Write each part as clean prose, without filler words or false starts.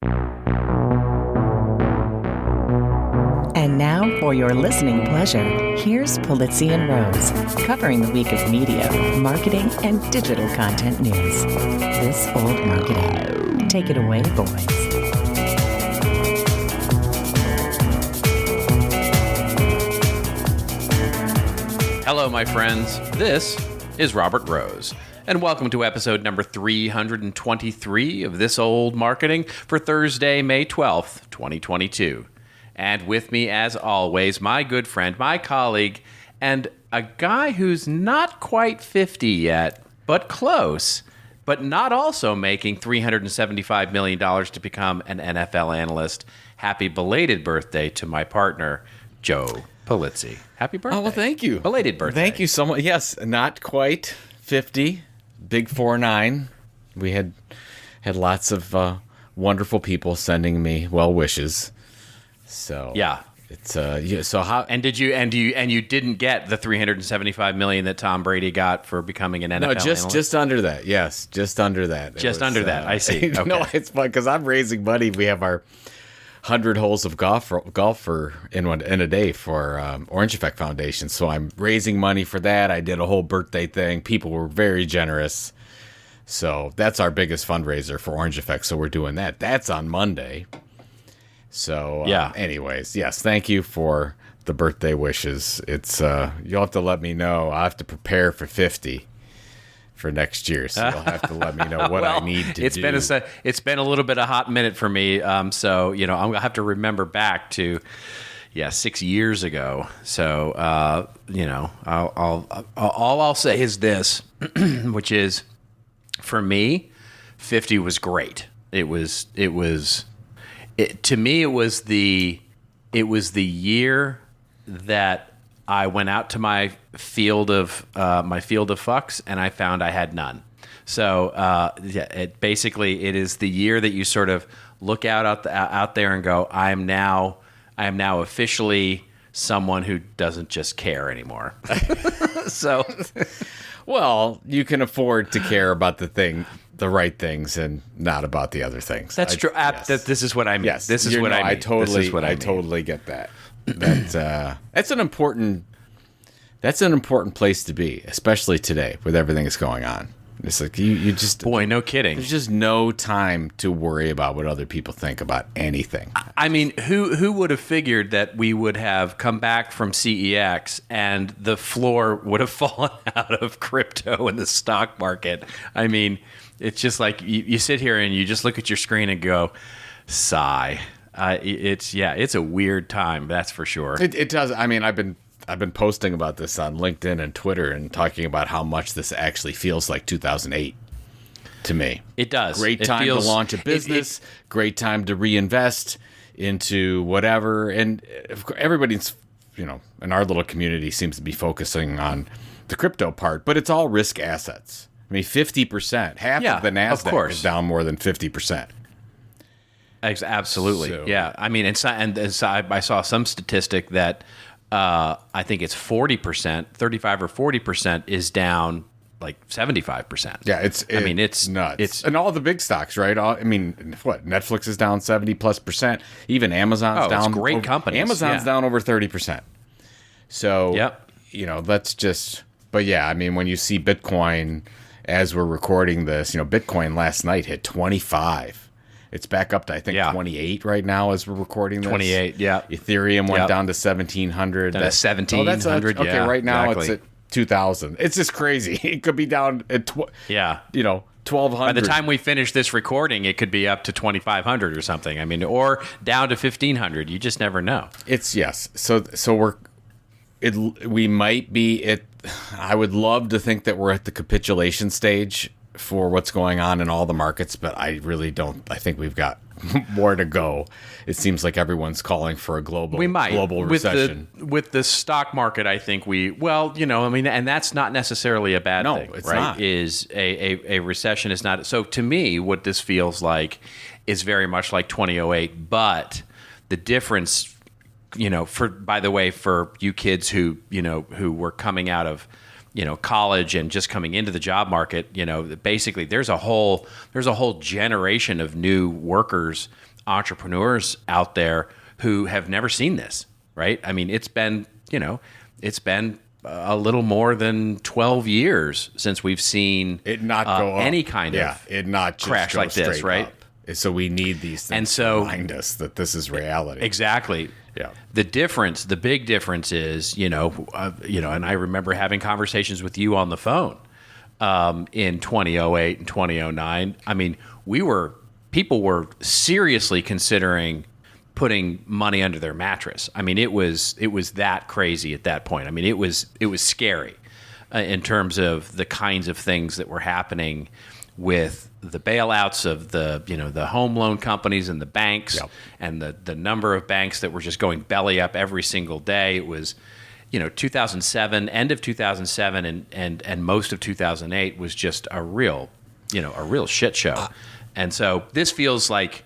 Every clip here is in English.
And now, for your listening pleasure, here's Polizzi and Rose, covering the week of media, marketing, and digital content news. This Old Marketing. Take it away, boys. Hello, my friends. This is Robert Rose, and welcome to episode number 323 of This Old Marketing for Thursday, May 12th, 2022. And with me, as always, my good friend, my colleague, and a guy who's not quite 50 yet, but close, but not also making $375 million to become an NFL analyst. Happy belated birthday to my partner, Joe Polizzi. Happy birthday. Oh, well, thank you. Belated birthday. Thank you so much. Yes, not quite 50, big 4-9. We had lots of wonderful people sending me well wishes. So yeah, it's yeah. So how and you didn't get the $375 million that Tom Brady got for becoming an NFL analyst? Just under that. Yes, just under that. Just under that. I see. Okay. No, it's fun because I'm raising money. We have our 100 holes of golf in a day for Orange Effect Foundation. So I'm raising money for that. I did a whole birthday thing. People were very generous. So that's our biggest fundraiser for Orange Effect. So we're doing that. That's on Monday. So, yeah. Anyways, yes, thank you for the birthday wishes. It's you'll have to let me know. I have to prepare for 50 for next year, so you'll have to let me know what I need to do. It's been a little bit of a hot minute for me, so I'm gonna have to remember back to 6 years ago. So I'll say is this, which is for me, 50 was great. To me, it was the year that I went out to my field of fucks and I found I had none. So it is the year that you sort of look out there and go, I am now officially someone who doesn't just care anymore. So, well, you can afford to care about the right things and not about the other things. That's true. Yes. This is what I mean. Yes, this is what I mean. I totally get that. That's an important place to be, especially today with everything that's going on. It's like you just no kidding. There's just no time to worry about what other people think about anything. I mean, who would have figured that we would have come back from CEX and the floor would have fallen out of crypto and the stock market? I mean, it's just like you sit here and you just look at your screen and go, sigh. It's a weird time, that's for sure. It does. I mean, I've been posting about this on LinkedIn and Twitter and talking about how much this actually feels like 2008 to me. It does. Great time to launch a business, great time to reinvest into whatever. And everybody's, in our little community seems to be focusing on the crypto part, but it's all risk assets. I mean, 50%, half of the NASDAQ is down more than 50%. Absolutely. So. Yeah. I mean, and I saw some statistic that I think it's 40%, 35 or 40% is down like 75%. Yeah, it's nuts. And all the big stocks, right? Netflix is down 70+%. Even Amazon's down. It's great companies. Amazon's down over 30%. So, yep. That's just. But yeah, I mean, when you see Bitcoin as we're recording this, Bitcoin last night hit 25. It's back up to, I think, 28 right now as we're recording this. 28, yeah. Ethereum went down to 1,700. Down to 1,700, okay, right now it's at 2,000. It's just crazy. It could be down at 1,200. By the time we finish this recording, it could be up to 2,500 or something. I mean, or down to 1,500. You just never know. So we might be at. I would love to think that we're at the capitulation stage for what's going on in all the markets, but I really don't. I think we've got more to go. It seems like everyone's calling for a global recession. With the stock market, I think and that's not necessarily a bad thing. No, it's right? not. Is a recession is not. So to me, what this feels like is very much like 2008, but the difference, for you kids who were coming out of college and just coming into the job market, basically there's a whole generation of new workers, entrepreneurs out there who have never seen this, right? I mean, it's been a little more than 12 years since we've seen it not go up. Any kind of it not just crash like this, right? Up. So we need these things and so, to remind us that this is reality. Exactly. Yeah. The big difference is, and I remember having conversations with you on the phone in 2008 and 2009. I mean, people were seriously considering putting money under their mattress. I mean, it was that crazy at that point. I mean, it was scary in terms of the kinds of things that were happening with the bailouts of the home loan companies and the banks. Yep. And the number of banks that were just going belly up every single day. It was 2007, end of 2007 and most of 2008 was just a real shit show. And so this feels like,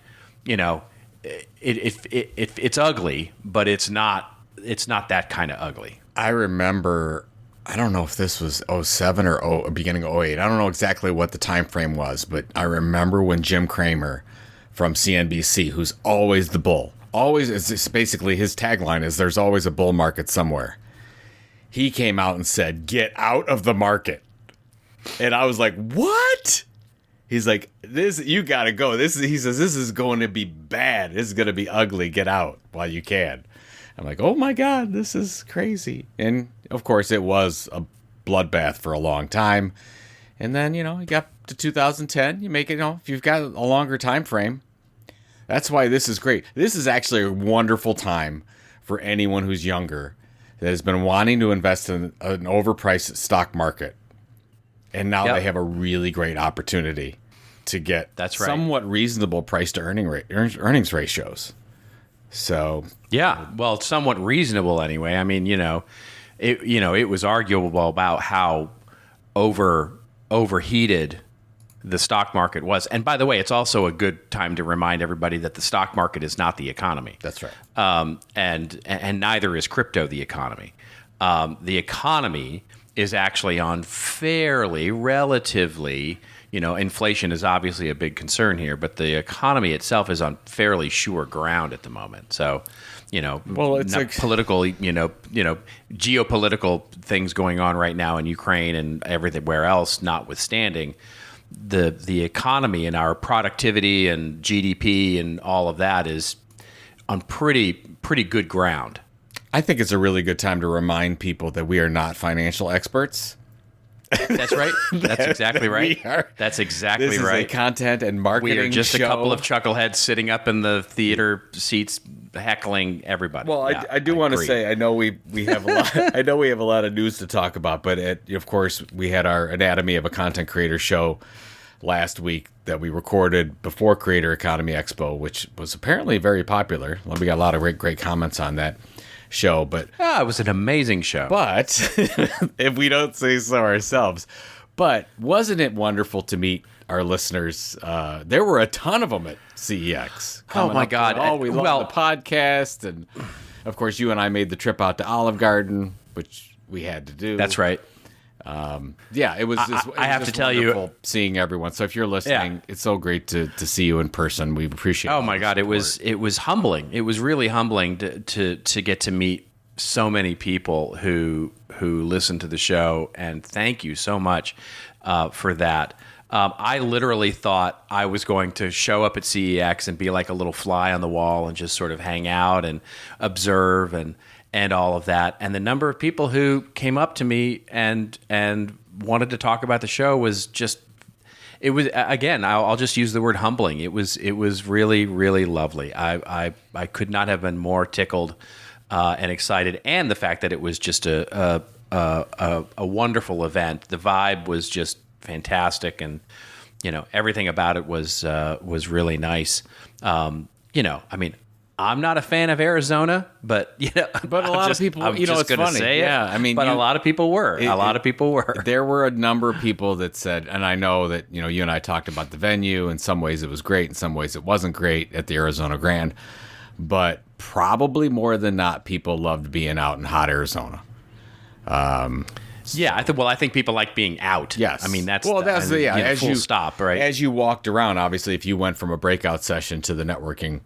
it's ugly, but it's not that kind of ugly. I remember, I don't know if this was 07 or beginning of 08. I don't know exactly what the time frame was, but I remember when Jim Cramer from CNBC, who's always the bull, it's basically his tagline is there's always a bull market somewhere. He came out and said, "Get out of the market." And I was like, "What?" He's like, "This, you gotta go. He says, this is going to be bad. This is going to be ugly. Get out while you can." I'm like, "Oh my God, this is crazy." And of course it was a bloodbath for a long time. And then, you got to 2010, you make it, if you've got a longer time frame. That's why this is great. This is actually a wonderful time for anyone who's younger that has been wanting to invest in an overpriced stock market. And now they have a really great opportunity to get somewhat reasonable price to earnings ratios. So yeah, well, somewhat reasonable anyway. I mean, it was arguable about how overheated the stock market was. And by the way, it's also a good time to remind everybody that the stock market is not the economy. That's right. And neither is crypto the economy. The economy is actually on relatively, inflation is obviously a big concern here, but the economy itself is on fairly sure ground at the moment. So, it's political, geopolitical things going on right now in Ukraine and everywhere else notwithstanding, the economy and our productivity and GDP and all of that is on pretty good ground. I think it's a really good time to remind people that we are not financial experts. That's right. That's exactly right. That's exactly this right. This is a content and marketing show. We are just a couple of chuckleheads sitting up in the theater seats heckling everybody. Well, I do want to say, I know we have a lot. I know we have a lot of news to talk about, but of course we had our Anatomy of a Content Creator show last week that we recorded before Creator Economy Expo, which was apparently very popular. We got a lot of great comments on that show, but it was an amazing show. But if we don't say so ourselves, but wasn't it wonderful to meet our listeners? There were a ton of them at CEX. Oh my God! We love the podcast, and of course, you and I made the trip out to Olive Garden, which we had to do. That's right. It was. I have to tell you, seeing everyone. So if you're listening, it's so great to see you in person. We appreciate. Oh my God, it was humbling. It was really humbling to get to meet so many people who listen to the show, and thank you so much for that. I literally thought I was going to show up at CEX and be like a little fly on the wall and just sort of hang out and observe and all of that. And the number of people who came up to me and wanted to talk about the show was just, it was, again, I'll just use the word humbling. It was really, really lovely. I could not have been more tickled and excited. And the fact that it was just a wonderful event. The vibe was just fantastic. And, everything about it was really nice. I'm not a fan of Arizona, but but a lot of people, it's funny. But a lot of people were. There were a number of people that said, and I know that you and I talked about the venue. In some ways, it was great. In some ways, it wasn't great at the Arizona Grand. But probably more than not, people loved being out in hot Arizona. Yeah, I think people like being out. Yes. I mean, that's as full stop, right? As you walked around, obviously, if you went from a breakout session to the networking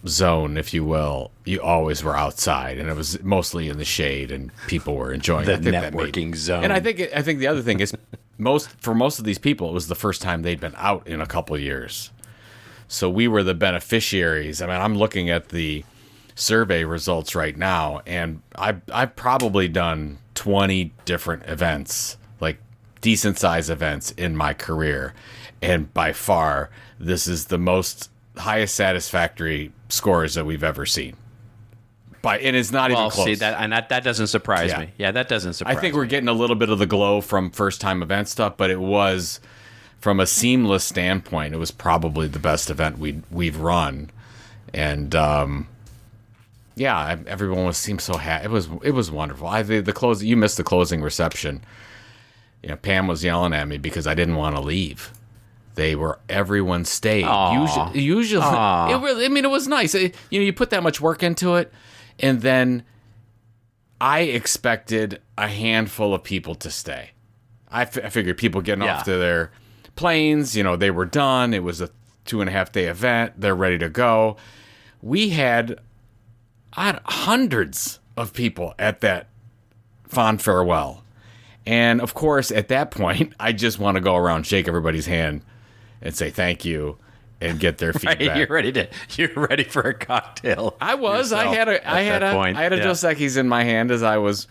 zone, if you will, you always were outside, and it was mostly in the shade, and people were enjoying the it. I think networking zone. And I think the other thing is, for most of these people, it was the first time they'd been out in a couple of years. So we were the beneficiaries. I mean, I'm looking at the survey results right now, and I've probably done 20 different events, like decent size events in my career, and by far this is the highest satisfactory scores that we've ever seen. And it's not even close. See that doesn't surprise me. Yeah, that doesn't surprise me. I think we're getting a little bit of the glow from first time event stuff, but it was, from a seamless standpoint, it was probably the best event we've run, and everyone seemed so happy. It was wonderful. You missed the closing reception. You know, Pam was yelling at me because I didn't want to leave. Everyone stayed. Usually, it was nice. You put that much work into it, and then I expected a handful of people to stay. I figured people getting off to their planes, they were done. It was a 2.5-day event. They're ready to go. We had hundreds of people at that fond farewell. And of course, at that point, I just want to go around, shake everybody's hand, and say thank you, and get their feedback. Right, you're ready for a cocktail. I was. I had a Dos Equis in my hand as I was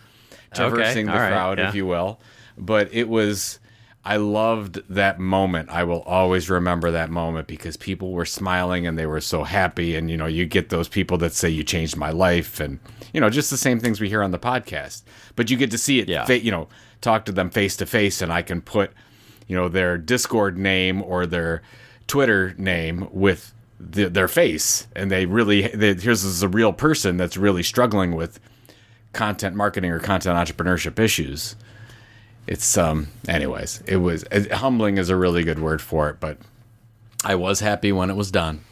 traversing the crowd, if you will. But it was. I loved that moment. I will always remember that moment because people were smiling and they were so happy. And, you get those people that say you changed my life and, just the same things we hear on the podcast. But you get to see it, talk to them face to face, and I can put, their Discord name or their Twitter name with their face. And here's is a real person that's really struggling with content marketing or content entrepreneurship issues. It's anyways, it was humbling is a really good word for it, but I was happy when it was done.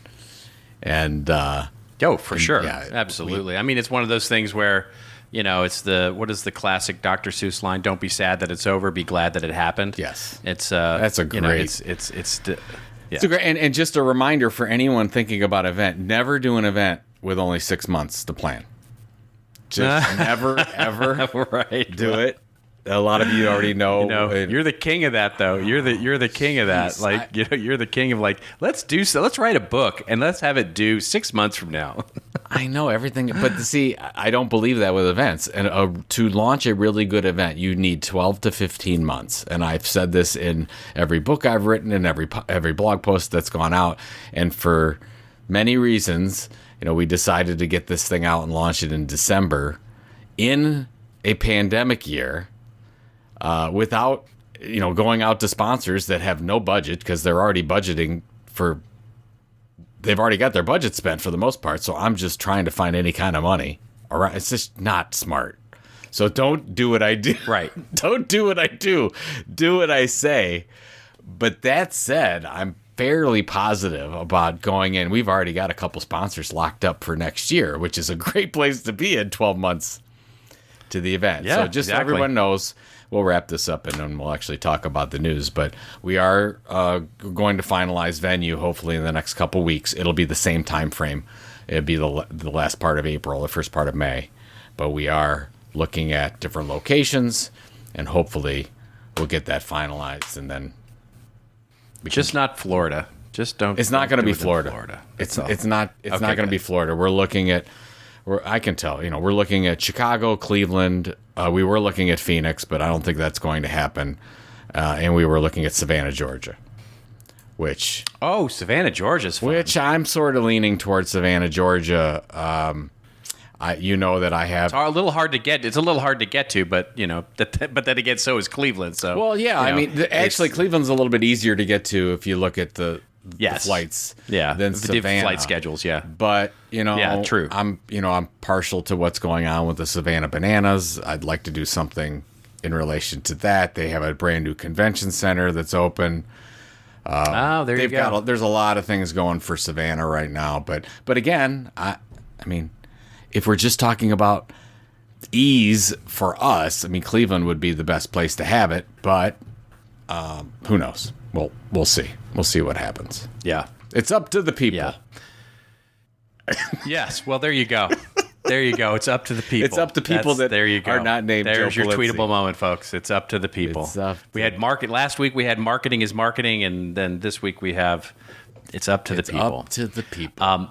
And sure. Yeah, absolutely. I mean, it's one of those things where, it's what is the classic Dr. Seuss line? Don't be sad that it's over, be glad that it happened. Yes. It's that's a great it's a great, and just a reminder for anyone thinking about event, never do an event with only 6 months to plan. Just never ever do it. A lot of you already know. You're the king of that, though. You're the king of that. You're the king of let's write a book and let's have it due 6 months from now. I know everything, but see, I don't believe that with events. And to launch a really good event, you need 12 to 15 months. And I've said this in every book I've written and every blog post that's gone out. And for many reasons, we decided to get this thing out and launch it in December in a pandemic year. Without, going out to sponsors that have no budget because they're already budgeting they've already got their budget spent for the most part. So I'm just trying to find any kind of money. All right. It's just not smart. So don't do what I do. Right. Don't do what I do. Do what I say. But that said, I'm fairly positive about going in. We've already got a couple sponsors locked up for next year, which is a great place to be in 12 months to the event. Yeah, so just so everyone knows, we'll wrap this up and then we'll actually talk about the news. But we are going to finalize venue hopefully in the next couple weeks. It'll be the same time frame. It'll be the last part of April, the first part of May. But we are looking at different locations, and hopefully we'll get that finalized. And then just not Florida. Just don't. It's not going to be Florida. It's not going to be Florida. We're looking at. I can tell, we're looking at Chicago, Cleveland. We were looking at Phoenix, but I don't think that's going to happen. And we were looking at Savannah, Georgia, Savannah, Georgia's fun. Which I'm sort of leaning towards Savannah, Georgia. That I have. It's a little hard to get. It's a little hard to get to, but but then again, so is Cleveland. So well, yeah. Actually, Cleveland's a little bit easier to get to if you look at the flights, than Savannah. Flight schedules, But true. I'm partial to what's going on with the Savannah Bananas. I'd like to do something in relation to that. They have a brand new convention center that's open. There you go. There's a lot of things going for Savannah right now, but again, I mean, if we're just talking about ease for us. I mean, Cleveland would be the best place to have it, but who knows? We'll see. We'll see what happens. Yeah. It's up to the people. Yeah. Yes. Well, there you go. There you go. It's up to the people. It's up to people there you go. are not named There's Joe your Polizzi. tweetable moment, folks. It's up to the people. We had last week we had marketing is marketing, and then this week we have it's up to the people. Up to the people. All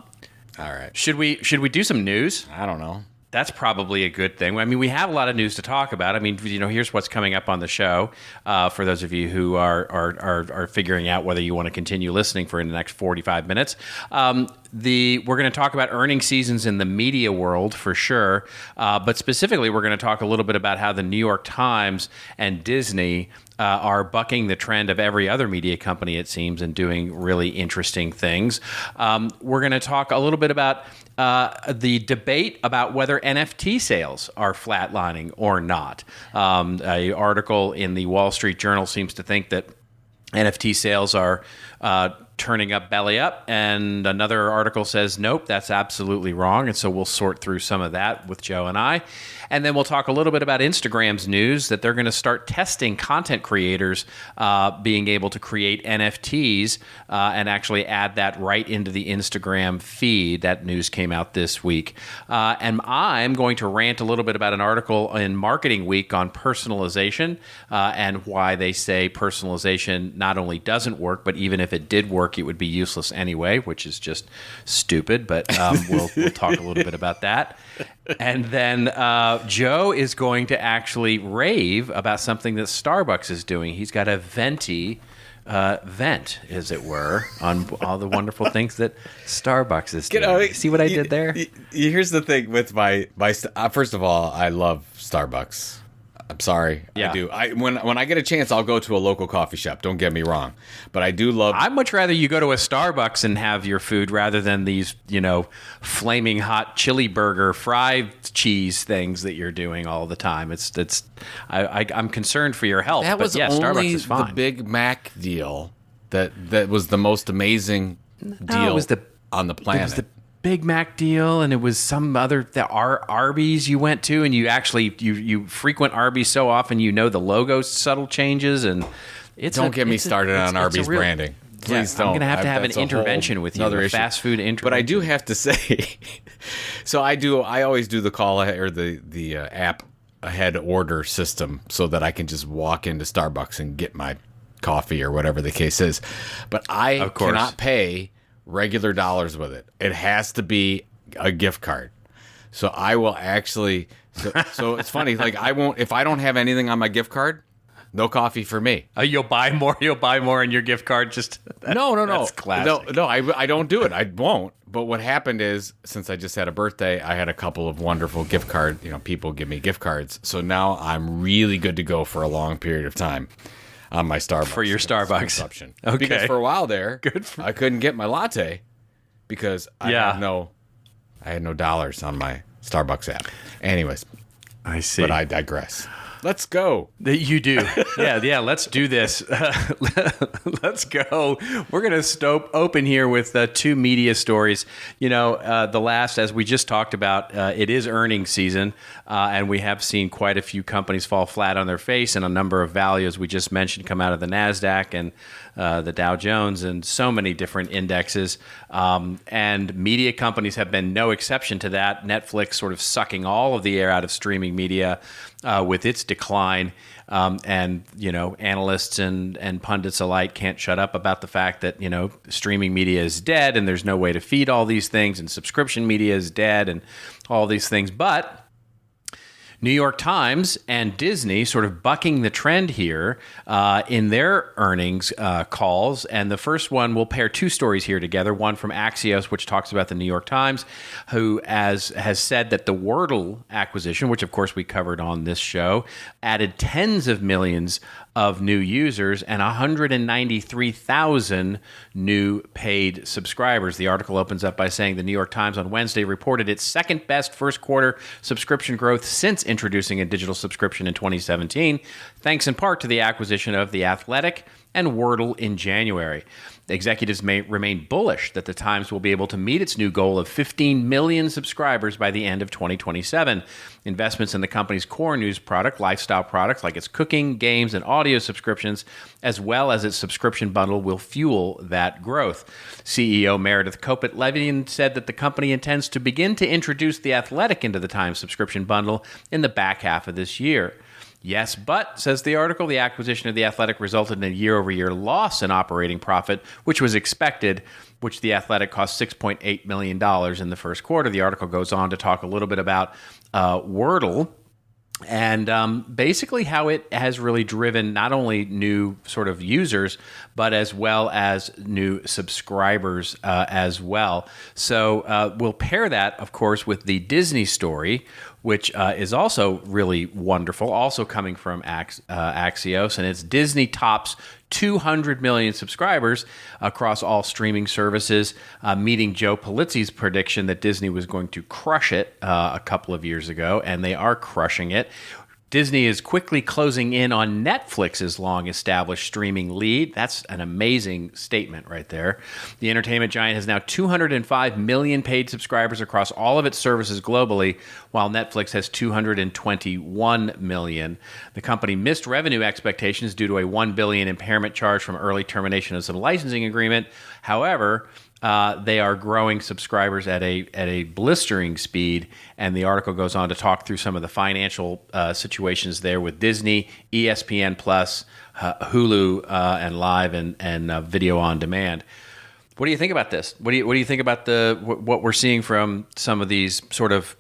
right. Should we do some news? I don't know. That's probably a good thing. I mean, we have a lot of news to talk about. I mean, here's what's coming up on the show. For those of you who are figuring out whether you want to continue listening for the next 45 minutes, we're going to talk about earnings seasons in the media world for sure. But specifically, we're going to talk a little bit about how the New York Times and Disney are bucking the trend of every other media company, it seems, and doing really interesting things. We're going to talk a little bit about the debate about whether NFT sales are flatlining or not. An article in the Wall Street Journal seems to think that NFT sales are turning up belly up, and another article says, nope, that's absolutely wrong. And so we'll sort through some of that with Joe and I. And then we'll talk a little bit about Instagram's news that they're going to start testing content creators being able to create NFTs and actually add that right into the Instagram feed. That news came out this week. And I'm going to rant a little bit about an article in Marketing Week on personalization and why they say personalization not only doesn't work, but even if it did work, it would be useless anyway, which is just stupid. But we'll talk a little bit about that. And then Joe is going to actually rave about something that Starbucks is doing. He's got a venti vent, as it were, on all the wonderful things that Starbucks is doing. See what I did there? Here's the thing with my first of all, I love Starbucks. I'm sorry. Yeah. I do. When I get a chance, I'll go to a local coffee shop. Don't get me wrong. But I do love... I'd much rather you go to a Starbucks and have your food rather than these, flaming hot chili burger fried cheese things that you're doing all the time. I'm concerned for your health. That was only Starbucks is fine. the Big Mac deal that was the most amazing deal on the planet. It was the Big Mac deal, and it was some other Arby's you went to, and you actually you frequent Arby's so often the logo subtle changes, and don't get me started on Arby's branding. Please don't. I'm going to have an intervention with you, a fast food intervention. But I do have to say, so I always do the call or the app ahead order system so that I can just walk into Starbucks and get my coffee or whatever the case is. But I cannot pay regular dollars with it. It has to be a gift card. So I will actually so it's funny, like I won't, if I don't have anything on my gift card, no coffee for me. You'll buy more in your gift card. No. That's classic. No, I don't do it. I won't. But what happened is, since I just had a birthday, I had a couple of wonderful gift card, people give me gift cards. So now I'm really good to go for a long period of time on my Starbucks. For your Starbucks consumption. Okay. Because for a while there, I couldn't get my latte because I had no dollars on my Starbucks app. Anyways, I see. But I digress. Let's go. You do. Yeah, let's do this. Let's go. We're going to open here with two media stories. The last, as we just talked about, it is earnings season, and we have seen quite a few companies fall flat on their face, and a number of values we just mentioned come out of the NASDAQ and the Dow Jones and so many different indexes. And media companies have been no exception to that. Netflix sort of sucking all of the air out of streaming media with its decline. And analysts and pundits alike can't shut up about the fact that streaming media is dead and there's no way to feed all these things, and subscription media is dead and all these things. But New York Times and Disney sort of bucking the trend here in their earnings calls. And the first one, we'll pair two stories here together. One from Axios, which talks about the New York Times, who has said that the Wordle acquisition, which of course we covered on this show, added tens of millions of new users and 193,000 new paid subscribers. The article opens up by saying the New York Times on Wednesday reported its second best first quarter subscription growth since introducing a digital subscription in 2017, thanks in part to the acquisition of The Athletic and Wordle in January. Executives may remain bullish that the Times will be able to meet its new goal of 15 million subscribers by the end of 2027. Investments in the company's core news product, lifestyle products like its cooking, games, and audio subscriptions, as well as its subscription bundle, will fuel that growth. CEO Meredith Kopit Levien said that the company intends to begin to introduce The Athletic into the Times subscription bundle in the back half of this year. Yes, but, says the article, the acquisition of The Athletic resulted in a year-over-year loss in operating profit, which was expected, which The Athletic cost $6.8 million in the first quarter. The article goes on to talk a little bit about Wordle and basically how it has really driven not only new sort of users, but as well as new subscribers as well. So we'll pair that, of course, with the Disney story, which is also really wonderful, also coming from Axios, and it's Disney tops 200 million subscribers across all streaming services, meeting Joe Pulizzi's prediction that Disney was going to crush it a couple of years ago, and they are crushing it. Disney is quickly closing in on Netflix's long-established streaming lead. That's an amazing statement right there. The entertainment giant has now 205 million paid subscribers across all of its services globally, while Netflix has 221 million. The company missed revenue expectations due to a $1 billion impairment charge from early termination of some licensing agreement. However, they are growing subscribers at a blistering speed, and the article goes on to talk through some of the financial situations there with Disney, ESPN Plus, Hulu, and Live and video on demand. What do you think about this? What do you think about what we're seeing from some of these sort of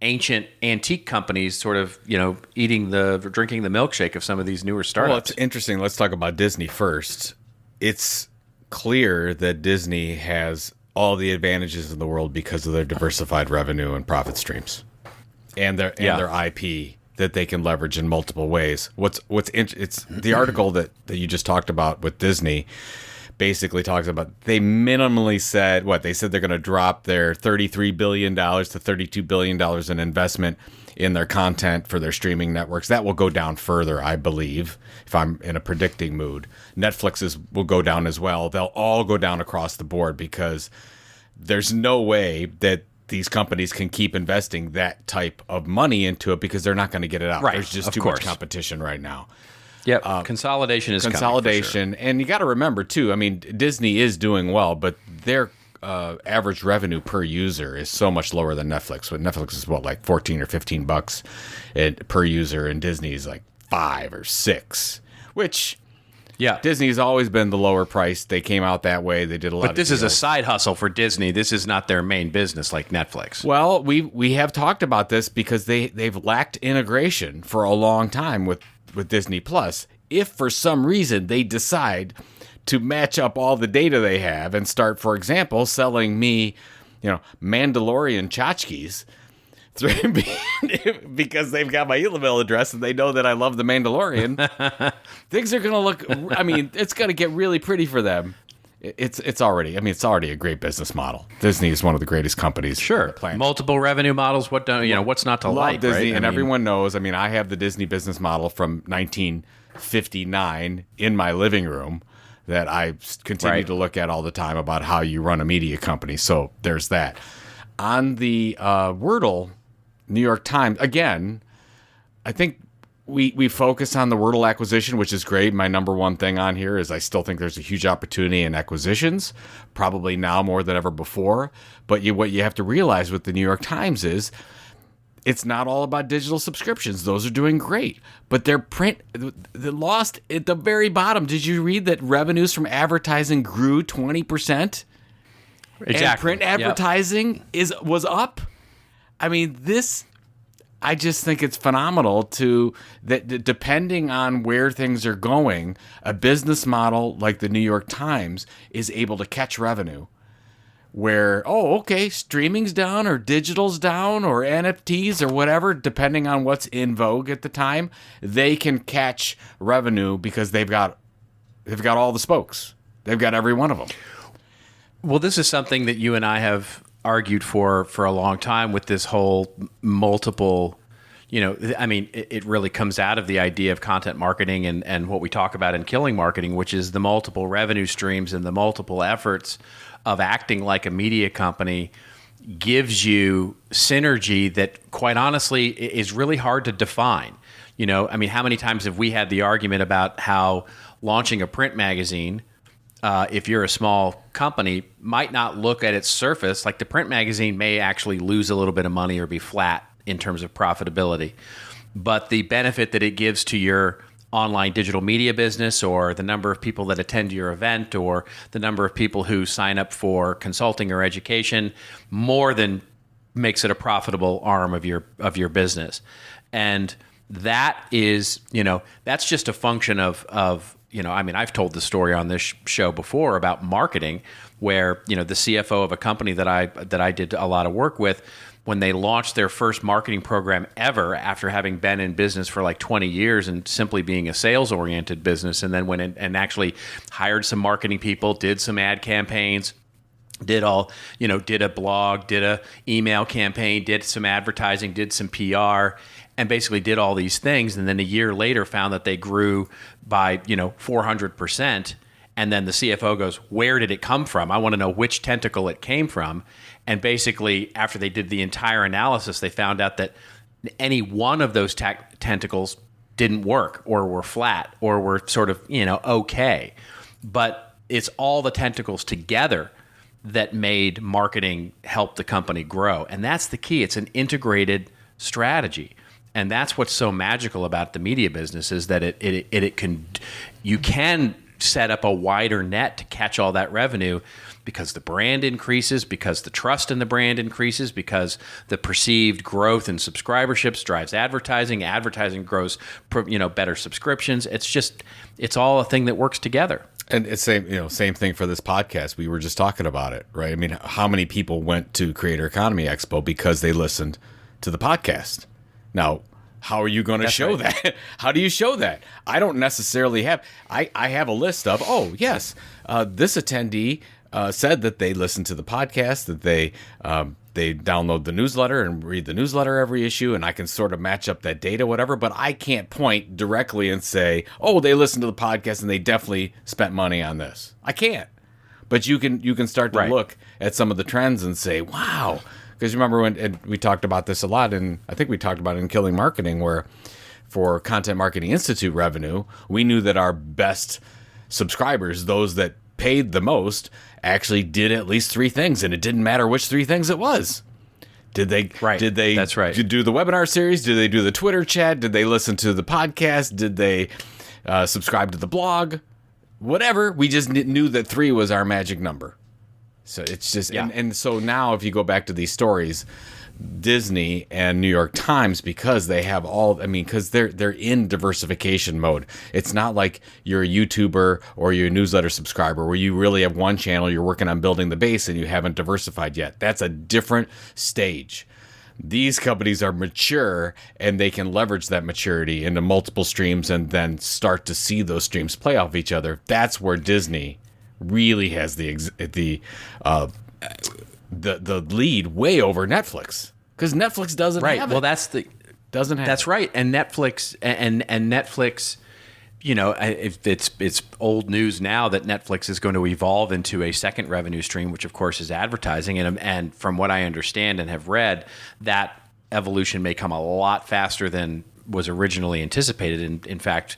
ancient antique companies, sort of drinking the milkshake of some of these newer startups? Well, it's interesting. Let's talk about Disney first. It's clear that Disney has all the advantages in the world because of their diversified revenue and profit streams, and their IP that they can leverage in multiple ways. It's the article that you just talked about with Disney basically talks about, they minimally said they said they're going to drop their $33 billion to $32 billion in investment in their content for their streaming networks. That will go down further, I believe, if I'm in a predicting mood. Netflix will go down as well. They'll all go down across the board because there's no way that these companies can keep investing that type of money into it because they're not going to get it out. Right, There's just too much competition right now. Yep. Consolidation is consolidation, coming, for sure. And you got to remember too. I mean, Disney is doing well, but their average revenue per user is so much lower than Netflix. But Netflix is like $14 or $15 per user, and Disney is like $5 or $6. Which, Disney's always been the lower price. They came out that way. They did a lot. But this is a side hustle for Disney. This is not their main business like Netflix. Well, we have talked about this because they've lacked integration for a long time with Disney Plus. If for some reason they decide to match up all the data they have and start, for example, selling me, Mandalorian tchotchkes because they've got my email address and they know that I love the Mandalorian, things are going to look, it's going to get really pretty for them. It's already a great business model. Disney is one of the greatest companies on the planet. Multiple revenue models. What's not to like, Disney, right? And everyone knows. I have the Disney business model from 1959 in my living room that I continue to look at all the time about how you run a media company. So there's that. On the Wordle, New York Times, again, I think we focus on the Wordle acquisition, which is great. My number one thing on here is I still think there's a huge opportunity in acquisitions, probably now more than ever before. But what you have to realize with the New York Times is it's not all about digital subscriptions. Those are doing great. But their print, they lost at the very bottom. Did you read that revenues from advertising grew 20%? Exactly. And print advertising was up? I just think it's phenomenal that depending on where things are going, a business model like the New York Times is able to catch revenue where, streaming's down or digital's down or NFTs or whatever, depending on what's in vogue at the time, they can catch revenue because they've got all the spokes. They've got every one of them. Well, this is something that you and I have argued for a long time with this whole multiple I mean, it really comes out of the idea of content marketing and what we talk about in killing marketing, which is the multiple revenue streams and the multiple efforts of acting like a media company gives you synergy that, quite honestly, is really hard to define. I mean, how many times have we had the argument about how launching a print magazine, if you're a small company, might not look at its surface like the print magazine may actually lose a little bit of money or be flat in terms of profitability. But the benefit that it gives to your online digital media business, or the number of people that attend your event, or the number of people who sign up for consulting or education, more than makes it a profitable arm of your business. And that is, that's just a function of I mean, I've told the story on this show before about marketing, where the CFO of a company that I did a lot of work with, when they launched their first marketing program ever, after having been in business for like 20 years and simply being a sales-oriented business, and then went in and actually hired some marketing people, did some ad campaigns, did a blog, did a email campaign, did some advertising, did some PR, and basically did all these things. And then a year later found that they grew by 400%. And then the CFO goes, where did it come from? I want to know which tentacle it came from. And basically, after they did the entire analysis, they found out that any one of those tentacles didn't work, or were flat, or were sort of, okay. But it's all the tentacles together that made marketing help the company grow. And that's the key. It's an integrated strategy. And that's what's so magical about the media business, is that you can set up a wider net to catch all that revenue, because the brand increases, because the trust in the brand increases, because the perceived growth in subscriberships drives advertising. Advertising grows, better subscriptions. It's all a thing that works together. And it's same thing for this podcast. We were just talking about it, right? I mean, how many people went to Creator Economy Expo because they listened to the podcast? Now, how are you going to show that? How do you show that? I don't necessarily have. I have a list of, this attendee said that they listened to the podcast, that they download the newsletter and read the newsletter every issue, and I can sort of match up that data, whatever. But I can't point directly and say, they listened to the podcast and they definitely spent money on this. I can't. But you can start to look at some of the trends and say, wow. Because remember and we talked about this a lot, and I think we talked about it in Killing Marketing, where for Content Marketing Institute revenue, we knew that our best subscribers, those that paid the most, actually did at least three things, and it didn't matter which three things it was. Did they That's right. Do the webinar series? Did they do the Twitter chat? Did they listen to the podcast? Did they subscribe to the blog? Whatever. We just knew that 3 was our magic number. So it's just, and so now if you go back to these stories, Disney and New York Times, because they have because they're in diversification mode. It's not like you're a YouTuber or you're a newsletter subscriber where you really have one channel, you're working on building the base and you haven't diversified yet. That's a different stage. These companies are mature and they can leverage that maturity into multiple streams and then start to see those streams play off each other. That's where Disney really has the lead way over Netflix, because Netflix doesn't have it. Well, That's right. And Netflix and Netflix, if it's old news now that Netflix is going to evolve into a second revenue stream, which of course is advertising. And from what I understand and have read, that evolution may come a lot faster than was originally anticipated. In fact,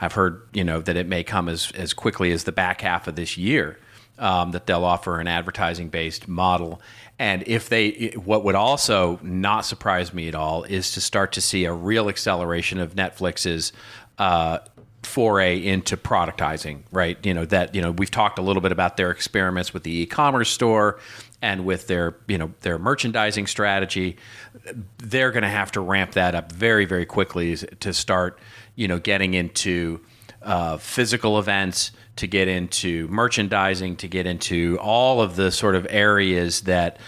I've heard, that it may come as quickly as the back half of this year, that they'll offer an advertising-based model. And what would also not surprise me at all is to start to see a real acceleration of Netflix's foray into productizing, right? We've talked a little bit about their experiments with the e-commerce store and with their merchandising strategy. They're going to have to ramp that up very, very quickly to start, getting into physical events, to get into merchandising, to get into all of the sort of areas that,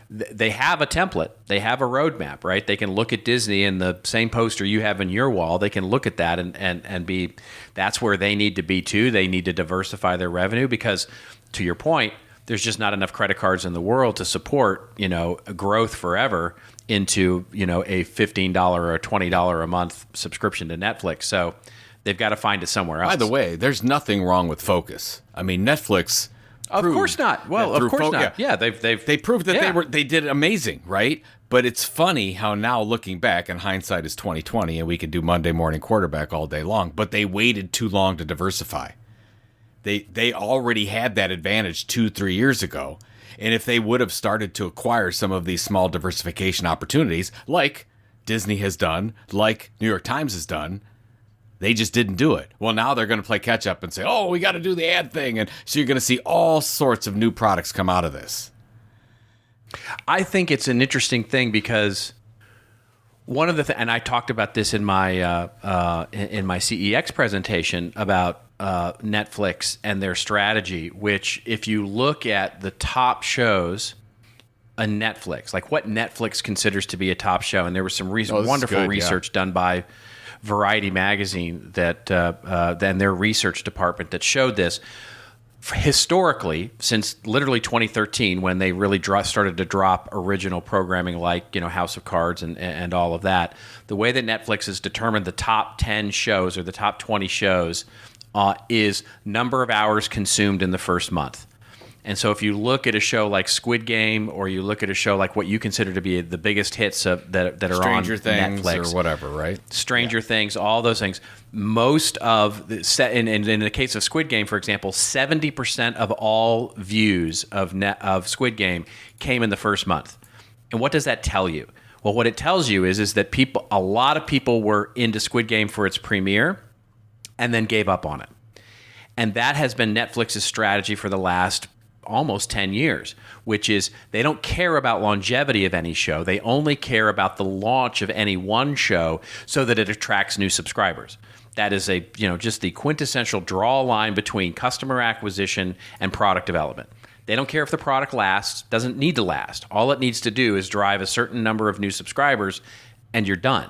they have a template, they have a roadmap, right? They can look at Disney and the same poster you have in your wall. They can look at that and be, that's where they need to be too. They need to diversify their revenue because, to your point, there's just not enough credit cards in the world to support, a growth forever into, a $15 or a $20 a month subscription to Netflix. So they've got to find it somewhere else. By the way, there's nothing wrong with focus. I mean, Netflix. Of course not. Well, of course not. Yeah, they proved that they did amazing, right? But it's funny how now looking back, and hindsight is 2020, and we can do Monday morning quarterback all day long. But they waited too long to diversify. They already had that advantage 2-3 years ago, and if they would have started to acquire some of these small diversification opportunities, like Disney has done, like New York Times has done. They just didn't do it. Well, now they're going to play catch up and say, oh, we got to do the ad thing. And so you're going to see all sorts of new products come out of this. I think it's an interesting thing because one of the and I talked about this in my CEX presentation about Netflix and their strategy, which if you look at the top shows on Netflix, like what Netflix considers to be a top show, and there was some wonderful research done by Variety magazine that then their research department that showed this historically since literally 2013 when they really started to drop original programming like House of Cards and all of that. The way that Netflix has determined the top 10 shows or the top 20 shows is number of hours consumed in the first month. And so if you look at a show like Squid Game, or you look at a show like what you consider to be the biggest hits that are Stranger on Things Netflix, or whatever, right? Stranger Things, all those things. Most of in the case of Squid Game, for example, 70% of all views of Squid Game came in the first month. And what does that tell you? Well, what it tells you is that a lot of people were into Squid Game for its premiere, and then gave up on it. And that has been Netflix's strategy for the last almost 10 years, which is they don't care about longevity of any show. They only care about the launch of any one show so that it attracts new subscribers. That is just the quintessential draw line between customer acquisition and product development. They don't care if the product lasts, doesn't need to last. All it needs to do is drive a certain number of new subscribers and you're done.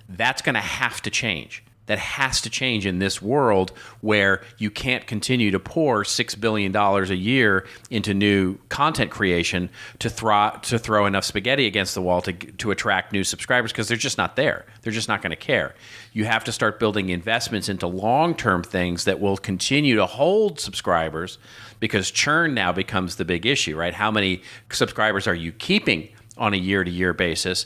That's going to have to change. That has to change in this world where you can't continue to pour $6 billion a year into new content creation to throw enough spaghetti against the wall to attract new subscribers, because they're just not there. They're just not going to care. You have to start building investments into long-term things that will continue to hold subscribers, because churn now becomes the big issue, right? How many subscribers are you keeping on a year-to-year basis?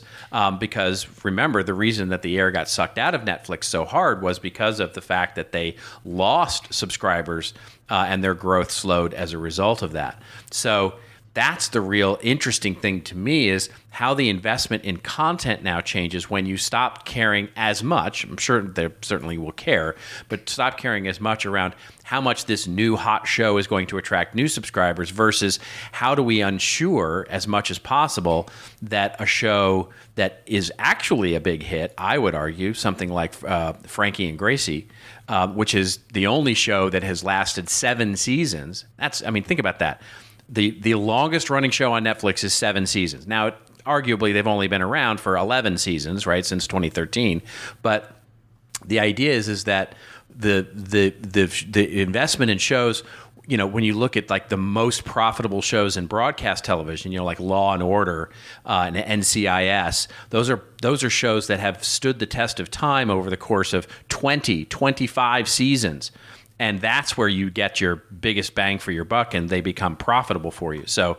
Because remember, the reason that the air got sucked out of Netflix so hard was because of the fact that they lost subscribers and their growth slowed as a result of that. So that's the real interesting thing to me, is how the investment in content now changes when you stop caring as much. I'm sure they certainly will care, but stop caring as much around how much this new hot show is going to attract new subscribers versus how do we ensure as much as possible that a show that is actually a big hit, I would argue, something like Frankie and Gracie, which is the only show that has lasted 7 seasons. Think about that. The longest running show on Netflix is 7 seasons. Now, arguably, they've only been around for 11 seasons, right, since 2013. But the idea is that the investment in shows, when you look at like the most profitable shows in broadcast television, like Law and Order and NCIS, those are shows that have stood the test of time over the course of 20, 25 seasons. And that's where you get your biggest bang for your buck, and they become profitable for you. So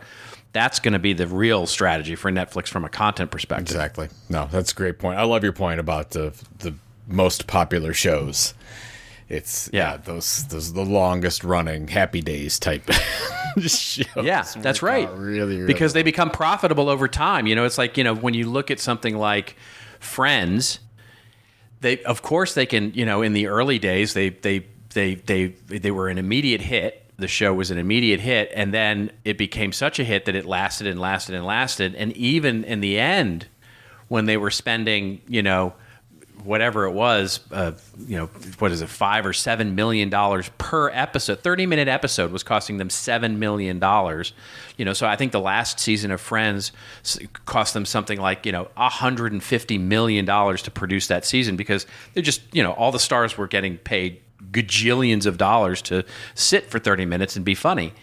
that's going to be the real strategy for Netflix from a content perspective. Exactly. No, that's a great point. I love your point about the most popular shows. It's those the longest running Happy Days type shows. Yeah, that's right. Really, because they become profitable over time. It's like, when you look at something like Friends, they can, in the early days, they were an immediate hit. The show was an immediate hit, and then it became such a hit that it lasted and lasted and lasted. And even in the end, when they were spending, whatever it was, what is it, $5 or $7 million per episode. 30-minute episode was costing them $7 million. So I think the last season of Friends cost them something like, $150 million to produce that season, because they're just, all the stars were getting paid gajillions of dollars to sit for 30 minutes and be funny.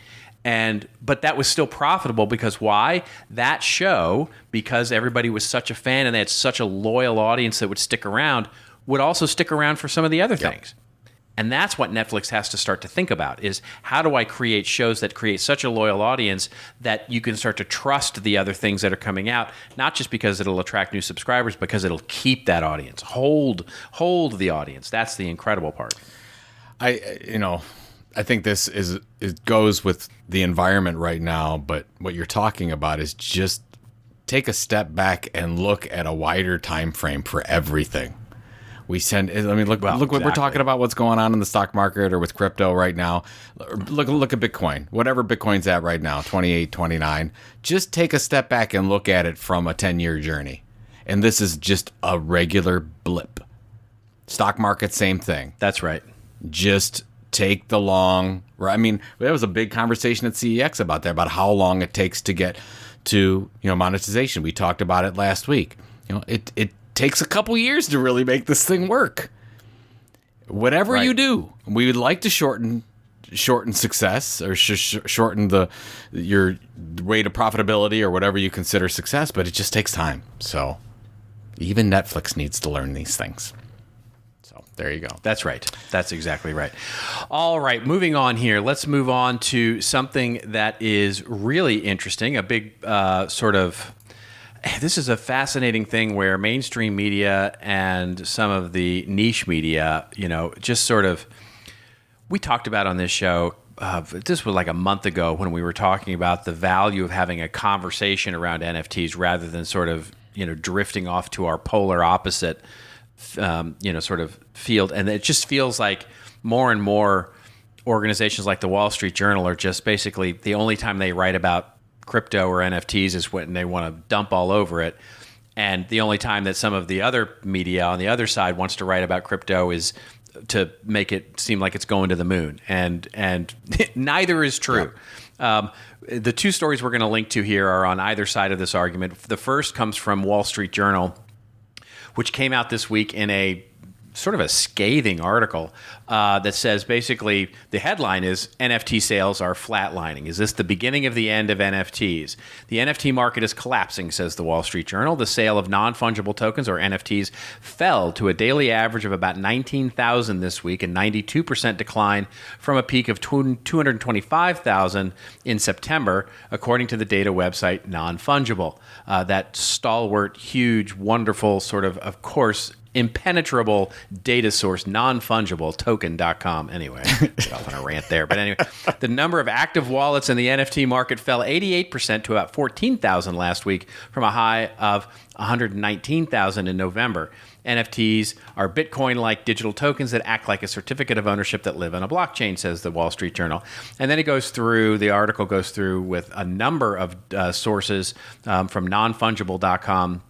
But that was still profitable because why? That show, because everybody was such a fan and they had such a loyal audience that would stick around, would also stick around for some of the other things. And that's what Netflix has to start to think about is how do I create shows that create such a loyal audience that you can start to trust the other things that are coming out, not just because it'll attract new subscribers, because it'll keep that audience, hold the audience. That's the incredible part. I think it goes with the environment right now, but what you're talking about is just take a step back and look at a wider time frame for everything. Look what we're talking about, what's going on in the stock market or with crypto right now. Look at Bitcoin, whatever Bitcoin's at right now, 28, 29. Just take a step back and look at it from a 10-year journey. And this is just a regular blip. Stock market, same thing. That's right. Just take the long. I mean, there was a big conversation at CEX about that, about how long it takes to get to monetization. We talked about it last week. It takes a couple years to really make this thing work. Whatever you do, we would like to shorten success or shorten your rate of profitability or whatever you consider success, but it just takes time. So even Netflix needs to learn these things. So there you go. That's right. That's exactly right. All right, moving on here. Let's move on to something that is really interesting, a big this is a fascinating thing where mainstream media and some of the niche media, just sort of, we talked about on this show, this was like a month ago when we were talking about the value of having a conversation around NFTs rather than sort of, drifting off to our polar opposite, sort of field. And it just feels like more and more organizations like the Wall Street Journal are just basically the only time they write about crypto or NFTs is when they want to dump all over it. And the only time that some of the other media on the other side wants to write about crypto is to make it seem like it's going to the moon. And neither is true. Yeah. The two stories we're going to link to here are on either side of this argument. The first comes from Wall Street Journal, which came out this week in a sort of a scathing article that says basically the headline is NFT sales are flatlining. Is this the beginning of the end of NFTs? The NFT market is collapsing, says the Wall Street Journal. The sale of non-fungible tokens or NFTs fell to a daily average of about 19,000 this week, a 92% decline from a peak of 225,000 in September, according to the data website Non-Fungible. That stalwart, huge, wonderful sort of course, impenetrable data source, non-fungible, token.com. Anyway, get off on a rant there. But anyway, the number of active wallets in the NFT market fell 88% to about 14,000 last week from a high of 119,000 in November. NFTs are Bitcoin-like digital tokens that act like a certificate of ownership that live on a blockchain, says the Wall Street Journal. And then the article goes through with a number of sources from nonfungible.com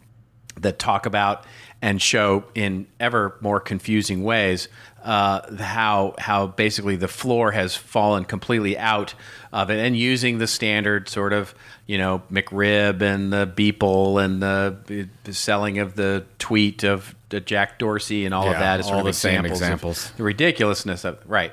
that talk about and show in ever more confusing ways how basically the floor has fallen completely out of it, and using the standard sort of McRib and the Beeple and the selling of the tweet of Jack Dorsey and all of that is sort all of the same examples. The ridiculousness of right.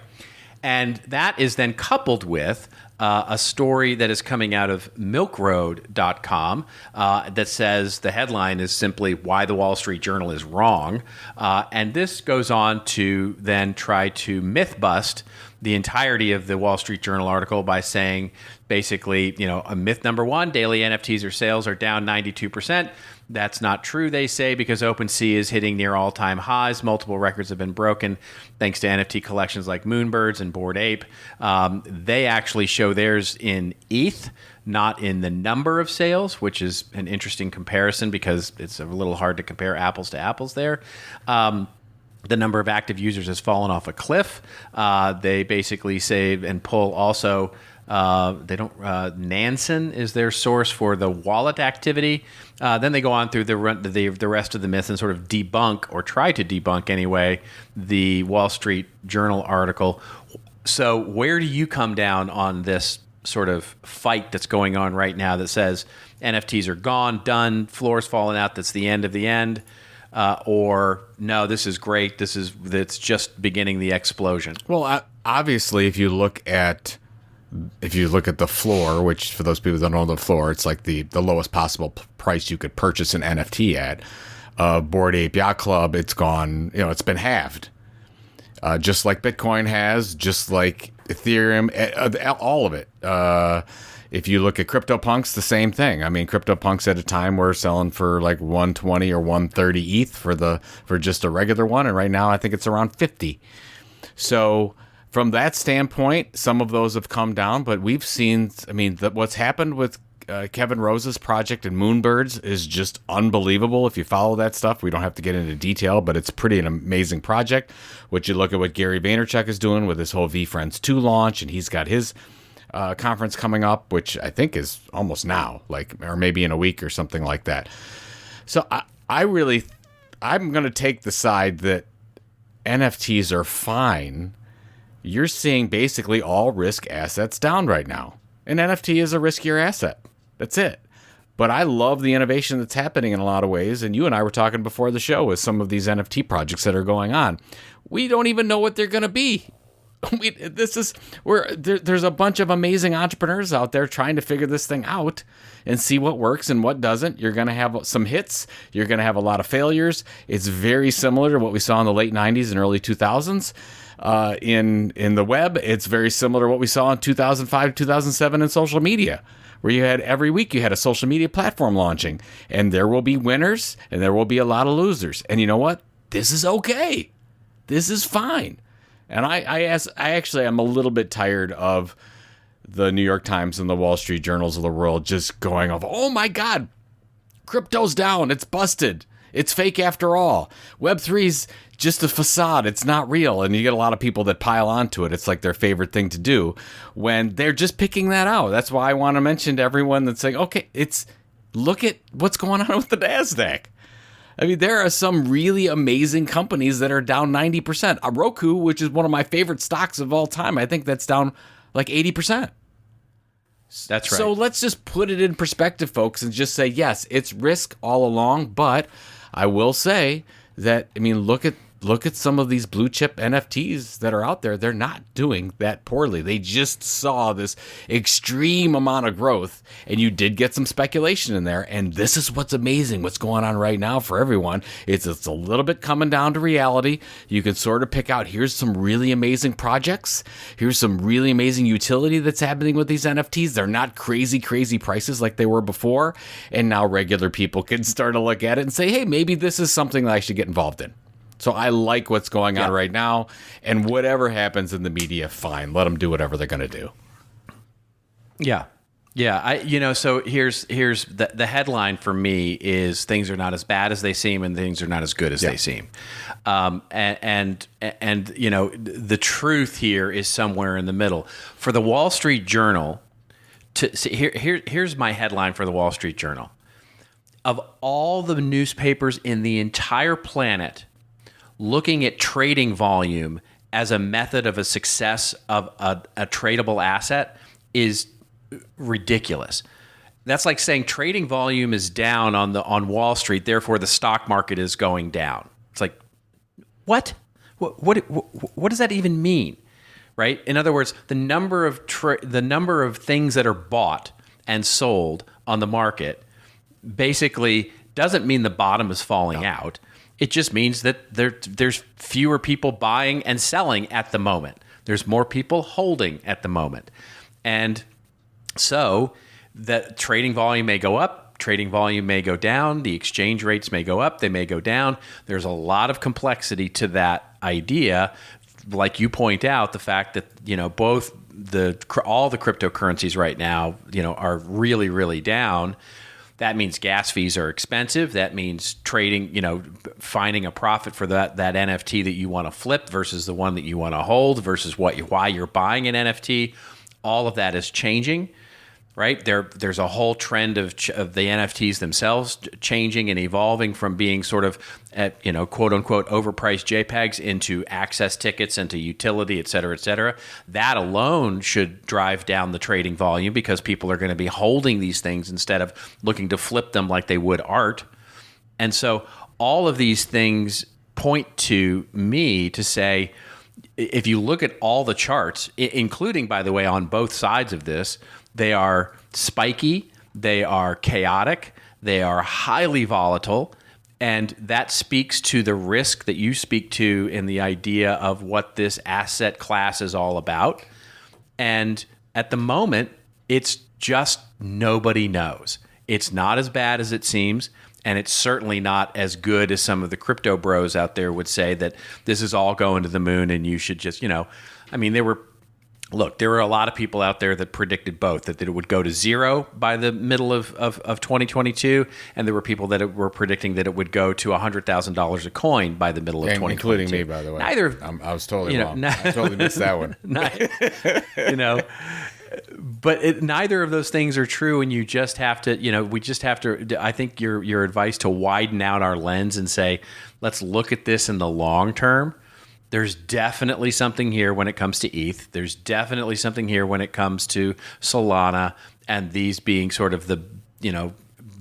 And that is then coupled with a story that is coming out of milkroad.com that says the headline is simply why the Wall Street Journal is wrong. And this goes on to then try to myth bust the entirety of the Wall Street Journal article by saying basically, a myth number one, daily NFTs or sales are down 92%. That's not true, they say, because OpenSea is hitting near all-time highs. Multiple records have been broken thanks to NFT collections like Moonbirds and Bored Ape. They actually show theirs in ETH, not in the number of sales, which is an interesting comparison because it's a little hard to compare apples to apples there. The number of active users has fallen off a cliff. They basically say and pull also. Nansen is their source for the wallet activity. Then they go on through the rest of the myths and sort of debunk, or try to debunk anyway, the Wall Street Journal article. So where do you come down on this sort of fight that's going on right now that says NFTs are gone, done, floor's falling out, that's the end of the end? Or no, this is great. It's just beginning the explosion. Well, obviously, if you look at if you look at the floor, which for those people who don't know the floor, it's like the lowest possible price you could purchase an NFT at. Bored Ape Yacht Club, it's gone, it's been halved. Just like Bitcoin has, just like Ethereum, all of it. If you look at CryptoPunks, the same thing. I mean, CryptoPunks at a time were selling for like 120 or 130 ETH for just a regular one, and right now I think it's around 50. So from that standpoint, some of those have come down, but we've seen, what's happened with Kevin Rose's project and Moonbirds is just unbelievable. If you follow that stuff, we don't have to get into detail, but it's pretty an amazing project. What you look at what Gary Vaynerchuk is doing with his whole VFriends 2 launch, and he's got his conference coming up, which I think is almost now, or maybe in a week or something like that. So I'm going to take the side that NFTs are fine. You're seeing basically all risk assets down right now. An NFT is a riskier asset. That's it. But I love the innovation that's happening in a lot of ways. And you and I were talking before the show with some of these NFT projects that are going on. We don't even know what they're going to be. There's a bunch of amazing entrepreneurs out there trying to figure this thing out and see what works and what doesn't. You're going to have some hits. You're going to have a lot of failures. It's very similar to what we saw in the late 90s and early 2000s. In the web, it's very similar to what we saw in 2005, 2007 in social media, where you had every week you had a social media platform launching, and there will be winners and there will be a lot of losers. And you know what? This is okay. This is fine. And I actually am a little bit tired of the New York Times and the Wall Street Journals of the world just going off, oh my God, crypto's down, it's busted. It's fake after all. Web3's just a facade. It's not real. And you get a lot of people that pile onto it. It's like their favorite thing to do when they're just picking that out. That's why I want to mention to everyone that's like, okay, look at what's going on with the NASDAQ. I mean, there are some really amazing companies that are down 90%. Roku, which is one of my favorite stocks of all time, I think that's down like 80%. That's right. So let's just put it in perspective, folks, and just say, yes, it's risk all along, but I will say that, look at some of these blue chip NFTs that are out there. They're not doing that poorly. They just saw this extreme amount of growth, and you did get some speculation in there. And this is what's amazing, what's going on right now for everyone. It's a little bit coming down to reality. You can sort of pick out, here's some really amazing projects. Here's some really amazing utility that's happening with these NFTs. They're not crazy, crazy prices like they were before. And now regular people can start to look at it and say, hey, maybe this is something that I should get involved in. So I like what's going on right now, and whatever happens in the media, fine. Let them do whatever they're going to do. Yeah. So here's the headline for me is things are not as bad as they seem, and things are not as good as they seem. And the truth here is somewhere in the middle. For the Wall Street Journal, here's my headline for the Wall Street Journal. Of all the newspapers in the entire planet, looking at trading volume as a method of a success of a tradable asset is ridiculous. That's like saying trading volume is down on Wall Street, therefore the stock market is going down. It's like, what? What does that even mean? Right? In other words, the number of things that are bought and sold on the market basically doesn't mean the bottom is falling out. It just means that there's fewer people buying and selling at the moment. There's more people holding at the moment. And so that trading volume may go up, trading volume may go down, the exchange rates may go up, they may go down. There's a lot of complexity to that idea. Like you point out, the fact that, both all the cryptocurrencies right now, are really, really down. That means gas fees are expensive. That means trading, finding a profit for that NFT that you want to flip versus the one that you want to hold versus why you're buying an NFT. All of that is changing, right? There's a whole trend of the NFTs themselves changing and evolving from being sort of, quote unquote, overpriced JPEGs into access tickets, into utility, et cetera, et cetera. That alone should drive down the trading volume because people are going to be holding these things instead of looking to flip them like they would art. And so all of these things point to me to say, if you look at all the charts, including, by the way, on both sides of this, they are spiky, they are chaotic, they are highly volatile, and that speaks to the risk that you speak to in the idea of what this asset class is all about. And at the moment, it's just nobody knows. It's not as bad as it seems. And it's certainly not as good as some of the crypto bros out there would say that this is all going to the moon and you should just, I mean, there were a lot of people out there that predicted both, that it would go to zero by the middle of 2022. And there were people that were predicting that it would go to $100,000 a coin by the middle of 2022. Including me, by the way. I was totally wrong. I totally missed that one. But neither of those things are true, and you just have to, we just have to. I think your advice to widen out our lens and say, let's look at this in the long term. There's definitely something here when it comes to ETH. There's definitely something here when it comes to Solana, and these being sort of the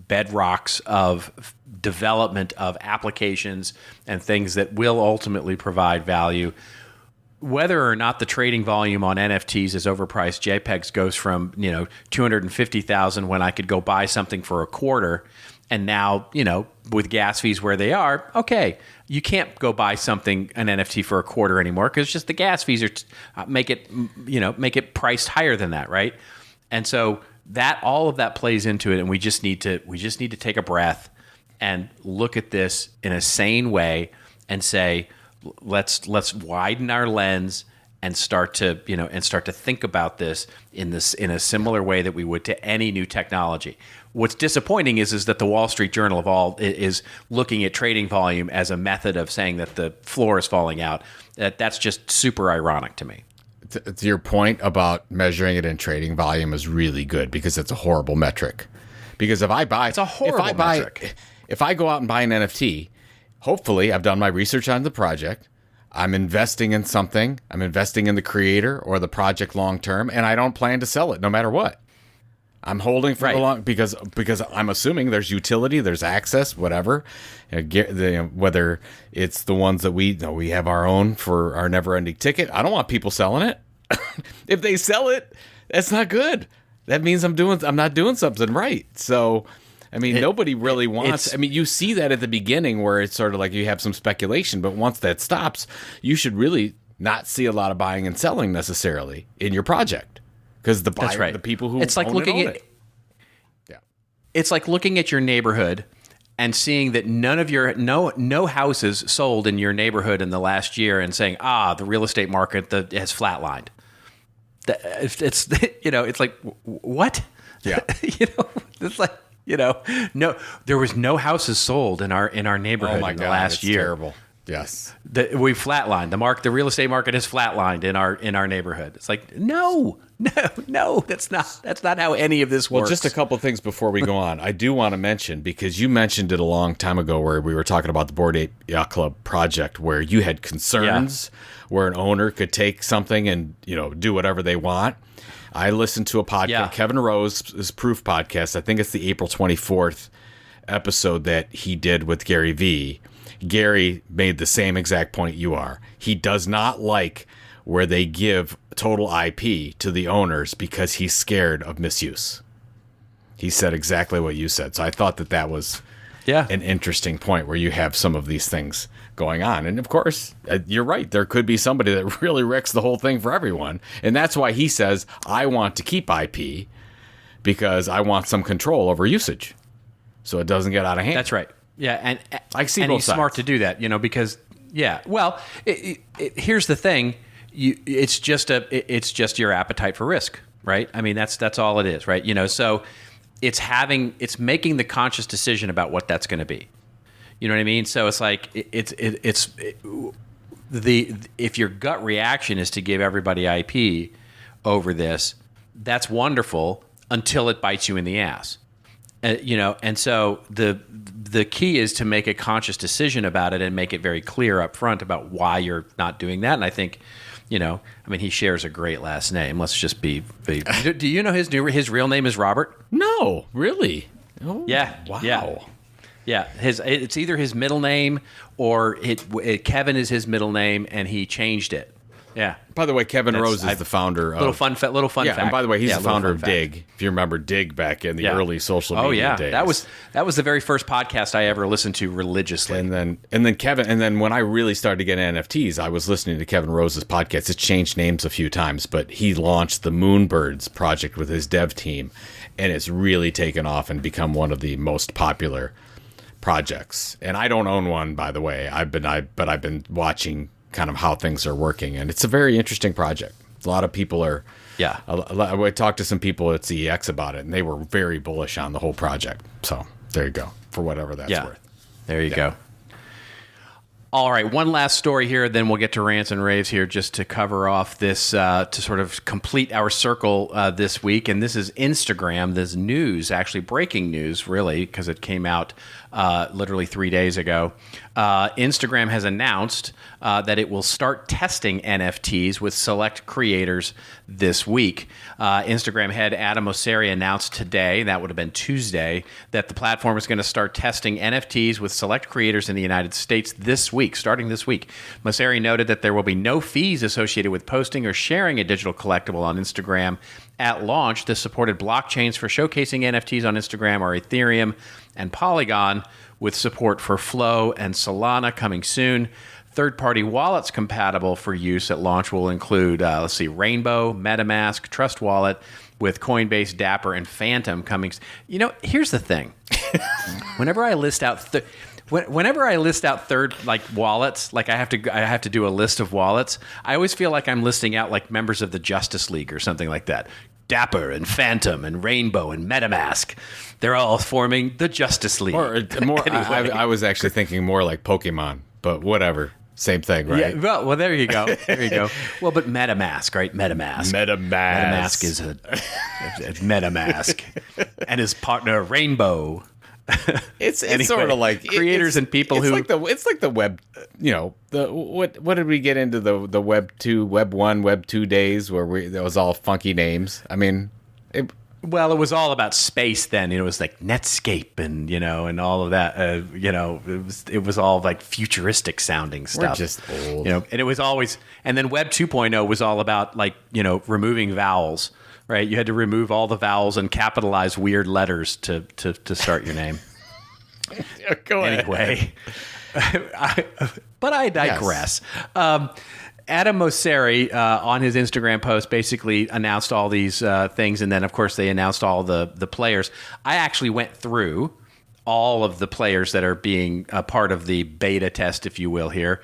bedrocks of development of applications and things that will ultimately provide value. Whether or not the trading volume on NFTs is overpriced JPEGs goes from 250,000 when I could go buy something for a quarter, and now with gas fees where they are, okay, you can't go buy an NFT for a quarter anymore because just the gas fees are make it priced higher than that, right? And so that all of that plays into it, and we just need to take a breath and look at this in a sane way and say, let's widen our lens and start to think about this in a similar way that we would to any new technology. What's disappointing is that the Wall Street Journal is looking at trading volume as a method of saying that the floor is falling out. That's just super ironic to me. To your point about measuring it in trading volume is really good because it's a horrible metric. Because if I go out and buy an NFT, hopefully, I've done my research on the project. I'm investing in something. I'm investing in the creator or the project long term, and I don't plan to sell it no matter what. I'm holding for the long because I'm assuming there's utility, there's access, whatever. Whether it's the ones that we have our own for our never-ending ticket. I don't want people selling it. If they sell it, that's not good. That means I'm not doing something right. So. I mean, nobody really wants. I mean, you see that at the beginning where it's sort of like you have some speculation, but once that stops, you should really not see a lot of buying and selling necessarily in your project because the buyer, the people who it's like looking at it. Yeah, it's like looking at your neighborhood and seeing that no houses sold in your neighborhood in the last year, and saying, the real estate market has flatlined. It's like what? Yeah, it's like. No, there was no houses sold in our neighborhood in the last year. Terrible. Yes, we flatlined. The real estate market has flatlined in our neighborhood. It's like no, that's not how any of this works. Well, just a couple of things before we go on. I do want to mention, because you mentioned it a long time ago, where we were talking about the Bored Ape Yacht Club project, where you had concerns where an owner could take something and do whatever they want. I listened to a podcast, Kevin Rose's Proof podcast. I think it's the April 24th episode that he did with Gary V. Gary made the same exact point you are. He does not like where they give total IP to the owners because he's scared of misuse. He said exactly what you said. So I thought that was an interesting point where you have some of these things going on. And of course, you're right. There could be somebody that really wrecks the whole thing for everyone. And that's why he says, I want to keep IP because I want some control over usage so it doesn't get out of hand. That's right. Yeah. And I see and both he's sides. smart to do that, because, well, here's the thing. It's just your appetite for risk, right? I mean, that's all it is, right? So it's making the conscious decision about what that's going to be. You know what I mean? So it's like if your gut reaction is to give everybody IP over this, that's wonderful until it bites you in the ass. And so the key is to make a conscious decision about it and make it very clear up front about why you're not doing that. And I think, he shares a great last name. Let's just be do you know his real name is Robert? No, really? Oh, yeah. Wow. Yeah, it's either his middle name or Kevin is his middle name, and he changed it. Yeah. By the way, Kevin Rose is the founder of... Little fun fact. And by the way, he's Yeah, the founder of fact. Dig. If you remember Dig back in the early social media days. That was the very first podcast I ever listened to religiously. And then when I really started to get NFTs, I was listening to Kevin Rose's podcast. It's changed names a few times, but he launched the Moonbirds project with his dev team, and it's really taken off and become one of the most popular projects. And I don't own one, by the way. But I've been watching kind of how things are working, and it's a very interesting project. A lot of people are. Yeah. I talked to some people at CEX about it, and they were very bullish on the whole project. So there you go, for whatever that's worth. There you go. All right, one last story here, then we'll get to Rants and Raves here just to cover off this, to sort of complete our circle this week. And this is Instagram. This news, actually breaking news, really, because it came out literally 3 days ago. Instagram has announced that it will start testing NFTs with select creators this week. Instagram head Adam Mosseri announced today, that would have been Tuesday, that the platform is going to start testing NFTs with select creators in the United States this week, starting this week. Mosseri noted that there will be no fees associated with posting or sharing a digital collectible on Instagram. At launch, the supported blockchains for showcasing NFTs on Instagram are Ethereum and Polygon, with support for Flow and Solana coming soon. Third-party wallets compatible for use at launch will include, Rainbow, MetaMask, Trust Wallet, with Coinbase, Dapper, and Phantom coming. You know, here's the thing. Whenever I list out third wallets, like I have to do a list of wallets, I always feel like I'm listing out like members of the Justice League or something like that. Dapper and Phantom and Rainbow and MetaMask. They're all forming the Justice League. Or more, anyway. I was actually thinking more like Pokemon, but whatever. Same thing, right? Yeah, well, there you go. There you go. Well, but MetaMask, right? MetaMask. MetaMask is a MetaMask. And his partner, Rainbow. It's anyway, sort of like creators and people it's who it's like the web, what did we get into the web 2, web 1, web 2 days where that was all funky names. I mean, it was all about space then. It was like Netscape and and all of that. It was all like futuristic sounding stuff. We're just old, and it was always. And then Web 2.0 was all about like removing vowels. Right, you had to remove all the vowels and capitalize weird letters to start your name. Go ahead. Anyway, but I digress. Yes. Adam Mosseri on his Instagram post basically announced all these things, and then of course they announced all the players. I actually went through all of the players that are being a part of the beta test, if you will, here.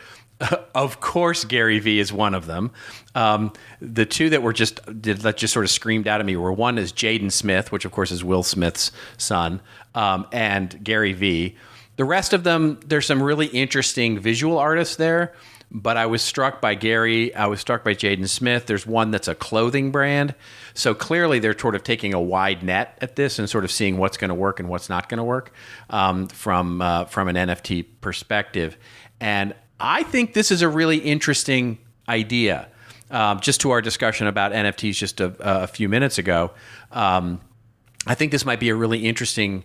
Of course, Gary Vee is one of them. The two that just sort of screamed out at me were, one is Jaden Smith, which of course is Will Smith's son, and Gary Vee. The rest of them, there's some really interesting visual artists there, but I was struck by Gary. I was struck by Jaden Smith. There's one that's a clothing brand. So clearly they're sort of taking a wide net at this and sort of seeing what's going to work and what's not going to work from an NFT perspective. And I think this is a really interesting idea. Just to our discussion about NFTs just a few minutes ago, I think this might be a really interesting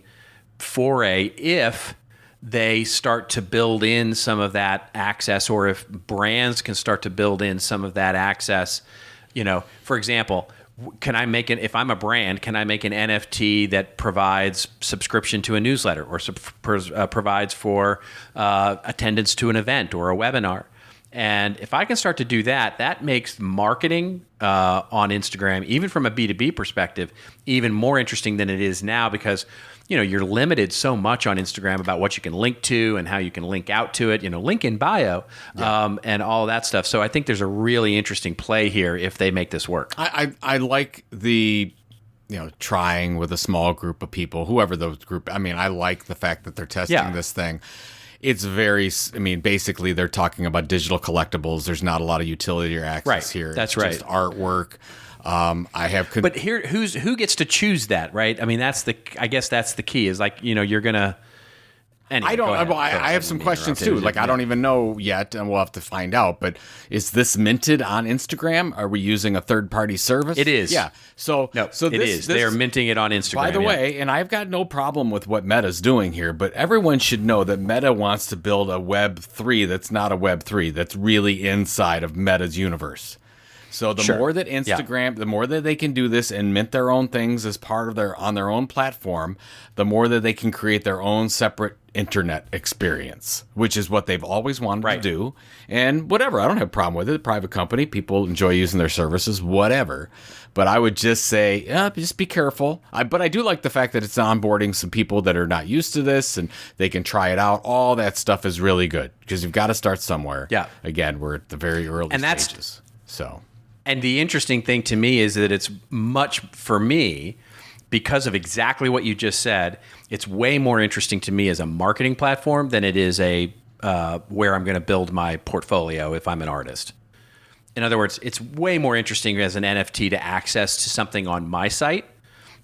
foray if they start to build in some of that access, or if brands can start to build in some of that access. For example, if I'm a brand, can I make an NFT that provides subscription to a newsletter, or provides for attendance to an event or a webinar? And if I can start to do that, that makes marketing on Instagram, even from a B2B perspective, even more interesting than it is now, because you're limited so much on Instagram about what you can link to and how you can link out to it, link in bio, and all that stuff. So I think there's a really interesting play here if they make this work. I like the, trying with a small group of people, whoever those group. I mean, I like the fact that they're testing this thing. It's basically they're talking about digital collectibles. There's not a lot of utility or access here. That's it's just artwork. But here, who gets to choose that, right? I mean, I guess that's the key. Is like, you're gonna. Anyway, I don't. go ahead. I have some questions too. interrupted. Like I don't even know yet, and we'll have to find out. But is this minted on Instagram? Are we using a third-party service? It is. Yeah. So No, so it this, is. This, They're minting it on Instagram. By the way, and I've got no problem with what Meta's doing here, but everyone should know that Meta wants to build a Web 3 that's not a Web 3, that's really inside of Meta's universe. So the more that Instagram, the more that they can do this and mint their own things as part of on their own platform, the more that they can create their own separate internet experience, which is what they've always wanted to do. And whatever, I don't have a problem with it. Private company, people enjoy using their services, whatever. But I would just say, just be careful. But I do like the fact that it's onboarding some people that are not used to this and they can try it out. All that stuff is really good because you've got to start somewhere. Yeah. Again, we're at the very early stages. And the interesting thing to me is that it's much, for me, because of exactly what you just said, it's way more interesting to me as a marketing platform than it is where I'm going to build my portfolio if I'm an artist. In other words, it's way more interesting as an NFT to access to something on my site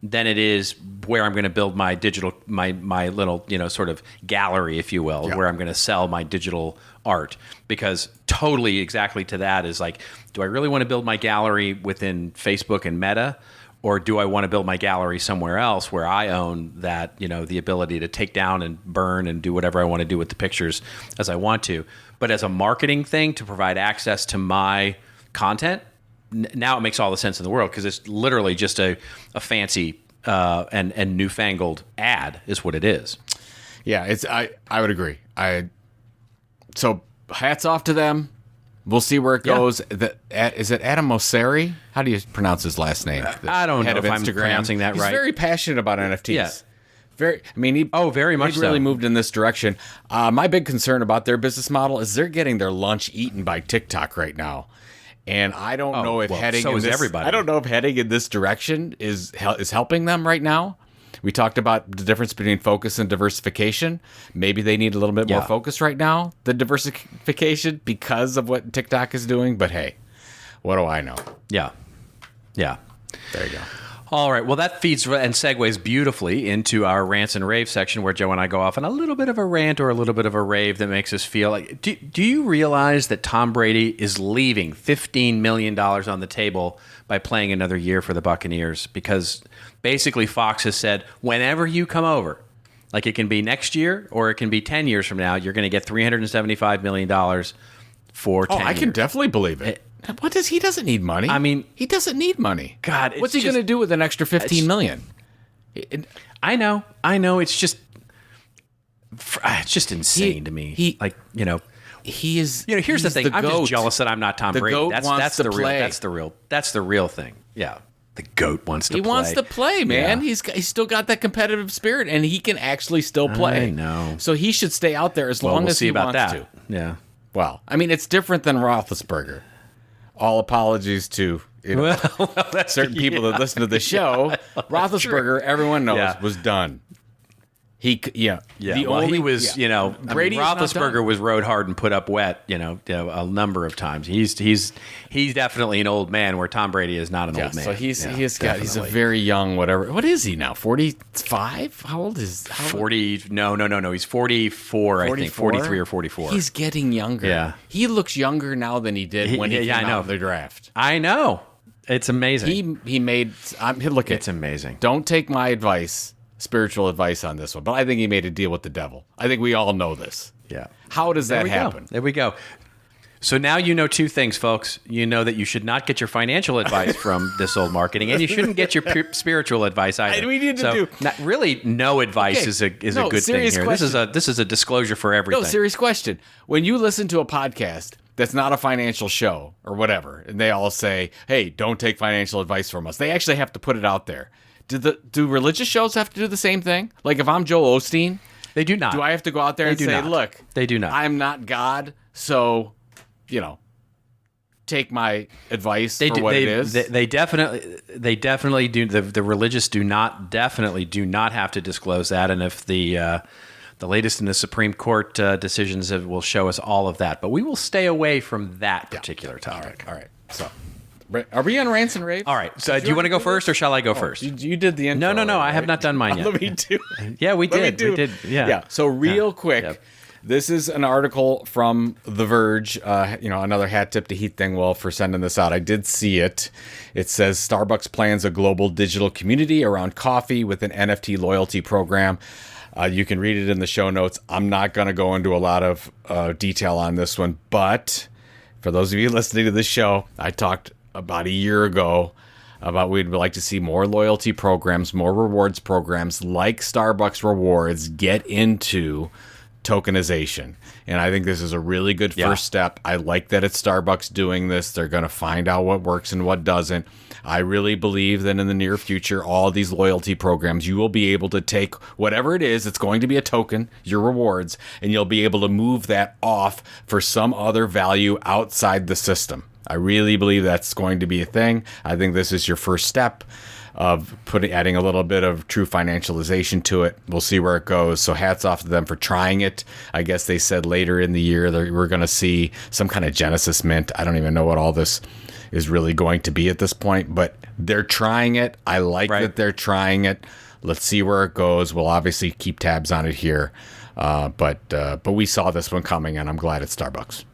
than it is where I'm going to build my digital, my little, sort of gallery, if you will, where I'm going to sell my digital art. Because totally exactly to that is like, do I really want to build my gallery within Facebook and Meta? Or do I want to build my gallery somewhere else where I own that, the ability to take down and burn and do whatever I want to do with the pictures as I want to. But as a marketing thing to provide access to my content, now it makes all the sense in the world because it's literally just a fancy and newfangled ad is what it is. Yeah, I would agree. So hats off to them. We'll see where it goes. Is it Adam Mosseri? How do you pronounce his last name? I don't know if I'm pronouncing that right. He's very passionate about NFTs. Yeah. Very much he really so. moved in this direction. My big concern about their business model is they're getting their lunch eaten by TikTok right now. And I don't know if everybody. I don't know if heading in this direction is helping them right now. We talked about the difference between focus and diversification. Maybe they need a little bit more focus right now than diversification because of what TikTok is doing. But hey, what do I know? Yeah. There you go. All right. Well, that feeds and segues beautifully into our Rants and Rave section where Joe and I go off on a little bit of a rant or a little bit of a rave that makes us feel like... Do you realize that Tom Brady is leaving $15 million on the table by playing another year for the Buccaneers? Because basically Fox has said, whenever you come over, like it can be next year or it can be 10 years from now, you're going to get $375 million for 10 years. I can definitely believe it. He doesn't need money. I mean, he doesn't need money. God, what's he going to do with an extra $15 million? I know. It's just insane to me. He is. Here's the thing. I'm just jealous that I'm not Tom Brady. That's the real thing. Yeah, the GOAT wants to play. He wants to play, man. Yeah. He's still got that competitive spirit, and he can actually still play. I know. So he should stay out there as long as he wants to. Yeah. Well, I mean, it's different than Roethlisberger. All apologies to certain people that listen to the show. Roethlisberger, everyone knows, was done. Brady Roethlisberger was rode hard and put up wet, a number of times. He's definitely an old man, where Tom Brady is not an old man. So he's a very young whatever. What is he now? 45? How old is 40? No. He's 44. I think 43 or 44. He's getting younger. Yeah, he looks younger now than he did when he came out of the draft. I know. It's amazing. It's amazing. Don't take my advice. Spiritual advice on this one, but I think he made a deal with the devil. I think we all know this. Yeah. How does that happen? There we go. So now you know two things, folks. You know that you should not get your financial advice from This Old Marketing, and you shouldn't get your spiritual advice either. We need to no advice is a good thing here. Question. This is a disclosure for everything. No, serious question. When you listen to a podcast that's not a financial show or whatever, and they all say, "Hey, don't take financial advice from us," they actually have to put it out there. Do religious shows have to do the same thing? Like if I'm Joel Osteen, they do not. Do I have to go out there and say, "Look, they do not. I'm not God, so take my advice for what it is." They definitely do. The religious do not have to disclose that. And if the latest in the Supreme Court decisions will show us all of that, but we will stay away from that particular topic. All right. So Are we on Ransom Rave? All right. So do you want to go first or shall I go first? You did the intro. No. Right? I have not done mine yet. Let me do. Yeah, we did. We did. Yeah. Yeah. So real quick. Yep. This is an article from The Verge, another hat tip to Heath Dingwell for sending this out. I did see it. It says Starbucks plans a global digital community around coffee with an NFT loyalty program. You can read it in the show notes. I'm not going to go into a lot of detail on this one, but for those of you listening to this show, I talked about a year ago about we'd like to see more loyalty programs, more rewards programs like Starbucks Rewards get into tokenization. And I think this is a really good first step. I like that it's Starbucks doing this. They're going to find out what works and what doesn't. I really believe that in the near future, all these loyalty programs, you will be able to take whatever it is, it's going to be a token, your rewards, and you'll be able to move that off for some other value outside the system. I really believe that's going to be a thing. I think this is your first step of adding a little bit of true financialization to it. We'll see where it goes. So hats off to them for trying it. I guess they said later in the year that we're going to see some kind of Genesis mint. I don't even know what all this is really going to be at this point, but they're trying it. I like that they're trying it. Let's see where it goes. We'll obviously keep tabs on it here. But we saw this one coming, and I'm glad it's Starbucks.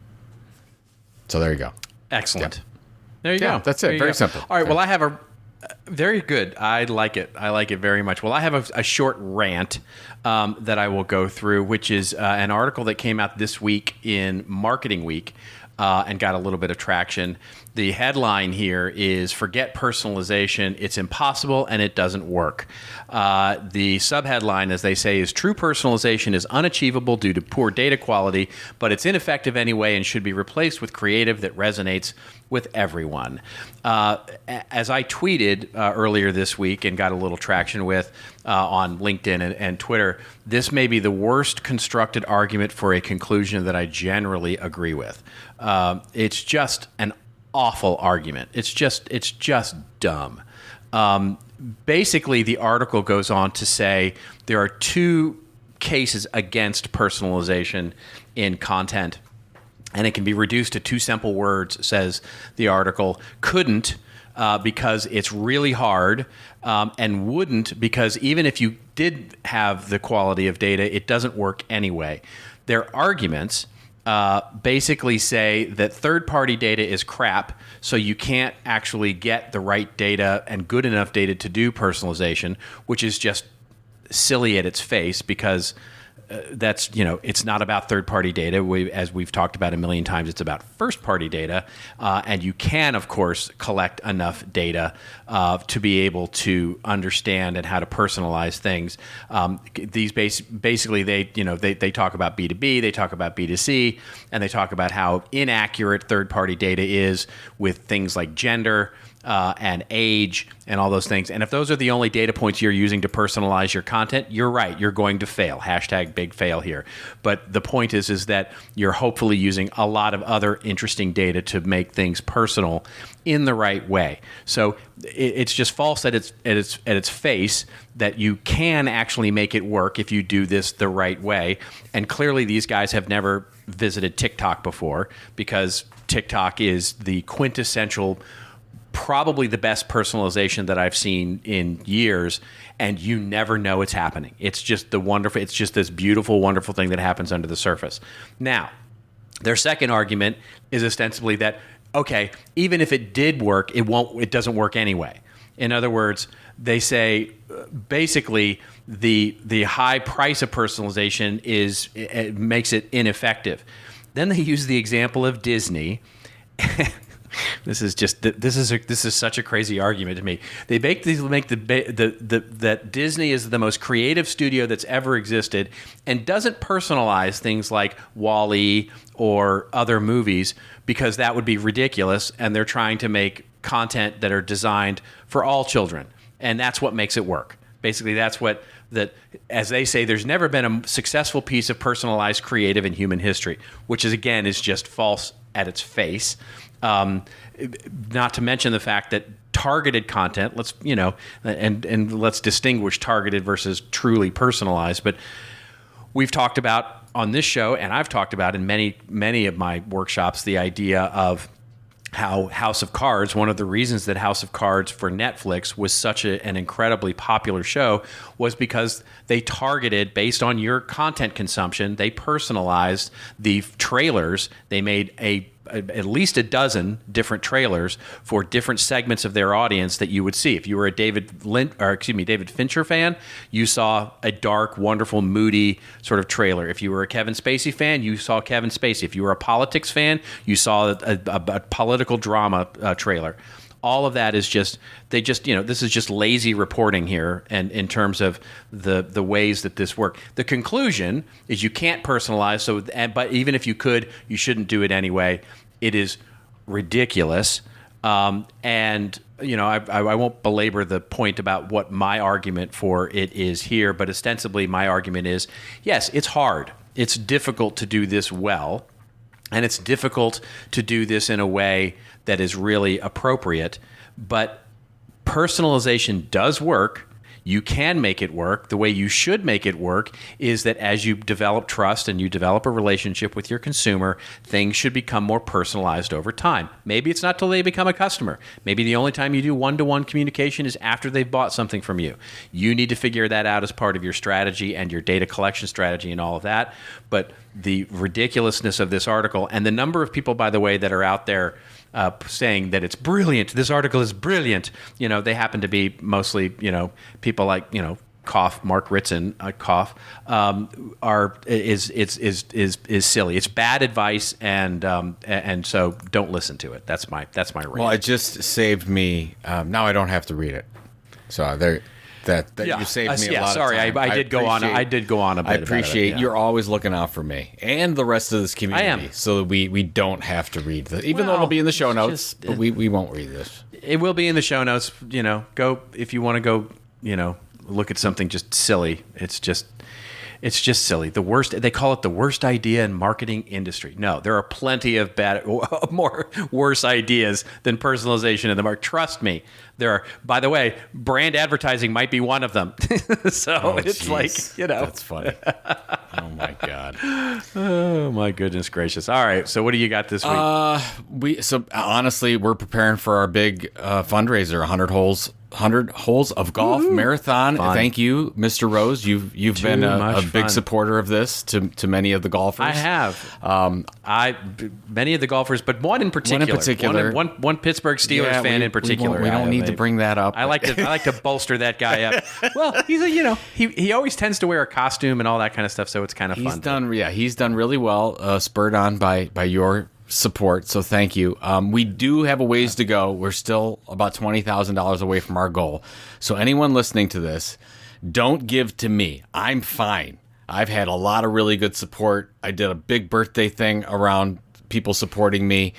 So there you go. Excellent. Yeah. There you go. That's it. Very simple. All right. Well, I have a very good. I like it. I like it very much. Well, I have a short rant that I will go through, which is an article that came out this week in Marketing Week and got a little bit of traction. The headline here is "Forget Personalization. It's impossible and it doesn't work." The subheadline, as they say, is "True personalization is unachievable due to poor data quality, but it's ineffective anyway and should be replaced with creative that resonates with everyone." As I tweeted earlier this week and got a little traction with on LinkedIn and Twitter, this may be the worst constructed argument for a conclusion that I generally agree with. It's just an awful argument. It's just dumb. Basically, the article goes on to say there are two cases against personalization in content, and it can be reduced to two simple words, says the article. Couldn't, because it's really hard, and wouldn't, because even if you did have the quality of data, it doesn't work anyway. Their arguments basically say that third-party data is crap, so you can't actually get the right data and good enough data to do personalization, which is just silly at its face, because that's, it's not about third-party data. As we've talked about a million times, it's about first-party data, and you can, of course, collect enough data to be able to understand and how to personalize things. These basically they talk about B2B, they talk about B2C, and they talk about how inaccurate third-party data is with things like gender and age and all those things. And if those are the only data points you're using to personalize your content, you're right. You're going to fail. Hashtag big fail here. But the point is that you're hopefully using a lot of other interesting data to make things personal in the right way. So it's just false at its face that you can actually make it work if you do this the right way. And clearly these guys have never visited TikTok before, because TikTok is the quintessential, probably the best personalization that I've seen in years, and you never know it's happening. It's just this beautiful, wonderful thing that happens under the surface. Now, their second argument is ostensibly that, okay, even if it did work, it doesn't work anyway. In other words, they say basically the high price of personalization it makes it ineffective. Then they use the example of Disney. This is such a crazy argument to me. They make that Disney is the most creative studio that's ever existed and doesn't personalize things like WALL-E or other movies, because that would be ridiculous, and they're trying to make content that are designed for all children, and that's what makes it work. Basically, as they say, there's never been a successful piece of personalized creative in human history, which is just false at its face. Not to mention the fact that targeted content, let's distinguish targeted versus truly personalized. But we've talked about on this show, and I've talked about in many of my workshops, the idea of how House of Cards, one of the reasons that House of Cards for Netflix was such an incredibly popular show was because they targeted, based on your content consumption, they personalized the trailers. They made at least a dozen different trailers for different segments of their audience that you would see. If you were a David Fincher fan, you saw a dark, wonderful, moody sort of trailer. If you were a Kevin Spacey fan, you saw Kevin Spacey. If you were a politics fan, you saw a political drama trailer. All of that is this is just lazy reporting here, and in terms of the ways that this work. The conclusion is you can't personalize. But even if you could, you shouldn't do it anyway. It is ridiculous, and I won't belabor the point about what my argument for it is here. But ostensibly, my argument is yes, it's hard. It's difficult to do this well, and it's difficult to do this in a way that is really appropriate, but personalization does work. You can make it work. The way you should make it work is that as you develop trust and you develop a relationship with your consumer, things should become more personalized over time. Maybe it's not till they become a customer. Maybe the only time you do one-to-one communication is after they've bought something from you. You need to figure that out as part of your strategy and your data collection strategy and all of that. But the ridiculousness of this article, and the number of people, by the way, that are out there saying that it's brilliant. This article is brilliant. They happen to be mostly, people like, cough, Mark Ritson, cough, is silly. It's bad advice, and so don't listen to it. That's my rant. Well, it just saved me. Now I don't have to read it. So there. You saved me a lot of time. I did go on a bit. I appreciate you're always looking out for me and the rest of this community. I am. So that we don't have to read this, even though it'll be in the show notes. But we won't read this. It will be in the show notes. Go if you want to go. Look at something just silly. It's just silly. The worst. They call it the worst idea in marketing industry. No, there are plenty of worse ideas than personalization in the market. Trust me, there are. By the way, brand advertising might be one of them. Geez. That's funny. Oh my god. Oh my goodness gracious. All right. So what do you got this week? Honestly, we're preparing for our big fundraiser, 100 holes of golf marathon. Fun. Thank you, Mr. Rose. You've been a big supporter of this to many of the golfers. I have. Many of the golfers, but one in particular. One Pittsburgh Steelers fan in particular. We don't need to bring that up. I like to bolster that guy up. Well, he's he always tends to wear a costume and all that kind of stuff, so it's kind of fun. He's done really well, spurred on by your support, so thank you. We do have a ways to go. We're still about $20,000 away from our goal. So anyone listening to this, don't give to me. I'm fine. I've had a lot of really good support. I did a big birthday thing around people supporting me,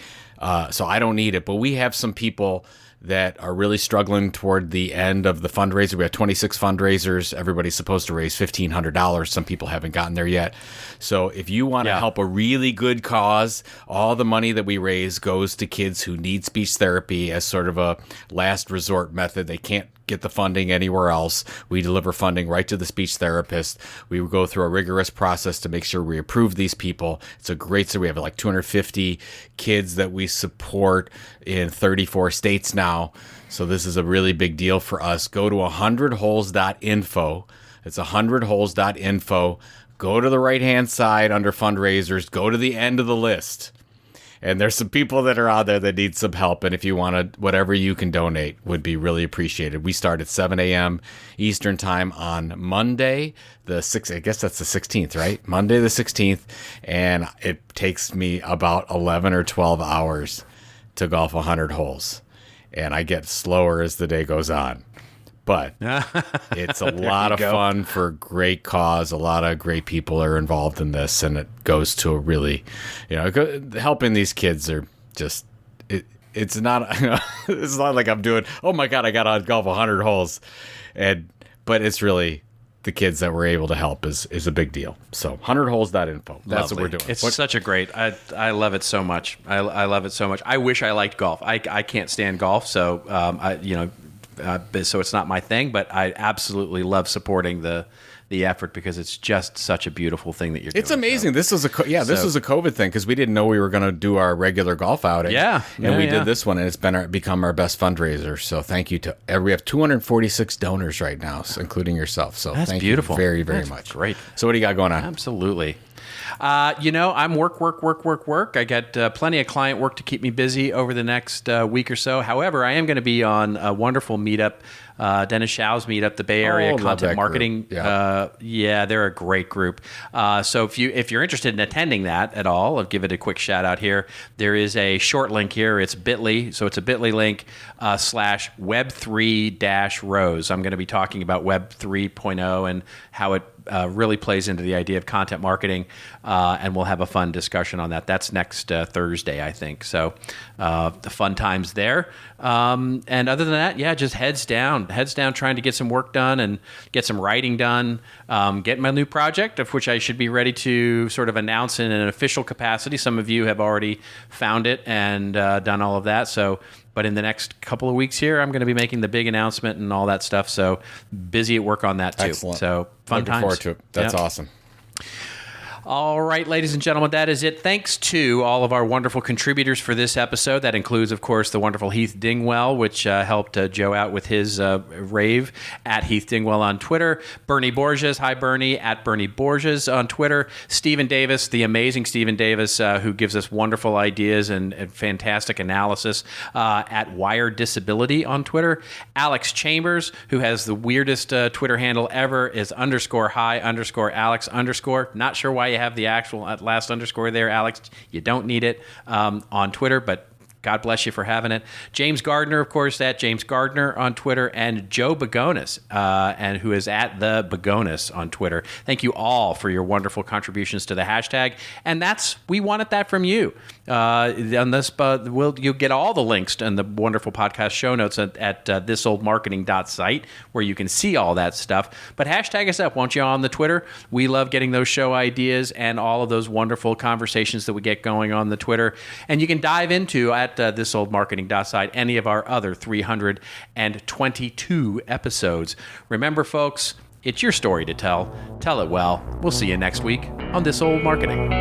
so I don't need it. But we have some people that are really struggling toward the end of the fundraiser. We have 26 fundraisers. Everybody's supposed to raise $1,500. Some people haven't gotten there yet. So if you want to help a really good cause, all the money that we raise goes to kids who need speech therapy as sort of a last resort method. They can't get the funding anywhere else. We deliver funding right to the speech therapist. We go through a rigorous process to make sure we approve these people. It's a great story. We have like 250 kids that we support in 34 states now. So this is a really big deal for us. Go to 100holes.info. It's 100holes.info. Go to the right-hand side under fundraisers. Go to the end of the list. And there's some people that are out there that need some help. And if you want to, whatever you can donate would be really appreciated. We start at 7 a.m. Eastern time on Monday, the 6th. I guess that's the 16th, right? Monday the 16th. And it takes me about 11 or 12 hours to golf 100 holes. And I get slower as the day goes on. But it's a lot of fun for a great cause. A lot of great people are involved in this, and it goes to a really, helping these kids are just. It's not. It's not like I'm doing. Oh my God, I got to golf 100 holes, but it's really the kids that we're able to help is a big deal. So 100holes.info. That's what we're doing. It's such a great. I love it so much. I love it so much. I wish I liked golf. I can't stand golf, so so it's not my thing, but I absolutely love supporting the the effort because it's just such a beautiful thing that you're doing. It's amazing. So, This was this was a COVID thing because we didn't know we were going to do our regular golf outing. Yeah. And we did this one, and it's become our best fundraiser. So thank you to we have 246 donors right now, including yourself. So That's thank beautiful. you very, very That's much. great. So what do you got going on? Absolutely. I'm work. I got plenty of client work to keep me busy over the next week or so. However, I am going to be on a wonderful meetup, Dennis Shao's meetup, the Bay Area love Content that Marketing. group. Yeah. They're a great group. So if you're interested in attending that at all, I'll give it a quick shout out here. There is a short link here. It's bit.ly. So it's a bit.ly link /Web3-Rose. I'm going to be talking about Web 3.0 and how it really plays into the idea of content marketing, and we'll have a fun discussion on that. That's next Thursday, I think. So the fun times there. And other than that, just heads down trying to get some work done and get some writing done, get my new project, of which I should be ready to sort of announce in an official capacity. Some of you have already found it and done all of that. But in the next couple of weeks here, I'm going to be making the big announcement and all that stuff. So busy at work on that too. Excellent. So fun Looking times. forward to it. That's awesome. All right, ladies and gentlemen, that is it. Thanks to all of our wonderful contributors for this episode. That includes, of course, the wonderful Heath Dingwell, which helped Joe out with his rave, at Heath Dingwell on Twitter. Bernie Borges, hi Bernie, at Bernie Borges on Twitter. Stephen Davis, the amazing Stephen Davis, who gives us wonderful ideas and fantastic analysis, at Wired Disability on Twitter. Alex Chambers, who has the weirdest Twitter handle ever, is _hi_Alex_. Not sure why you have the actual last underscore there, Alex. You don't need it on Twitter, but God bless you for having it. James Gardner, of course, at James Gardner on Twitter, and Joe Begonis, and who is at the Begonis on Twitter. Thank you all for your wonderful contributions to the hashtag, and we wanted that from you. On this, you'll get all the links and the wonderful podcast show notes at thisoldmarketing.site, where you can see all that stuff. But hashtag us up, won't you, on the Twitter? We love getting those show ideas and all of those wonderful conversations that we get going on the Twitter. And you can dive into at thisoldmarketing.site any of our other 322 episodes. Remember, folks, it's your story to tell. Tell it well. We'll see you next week on This Old Marketing.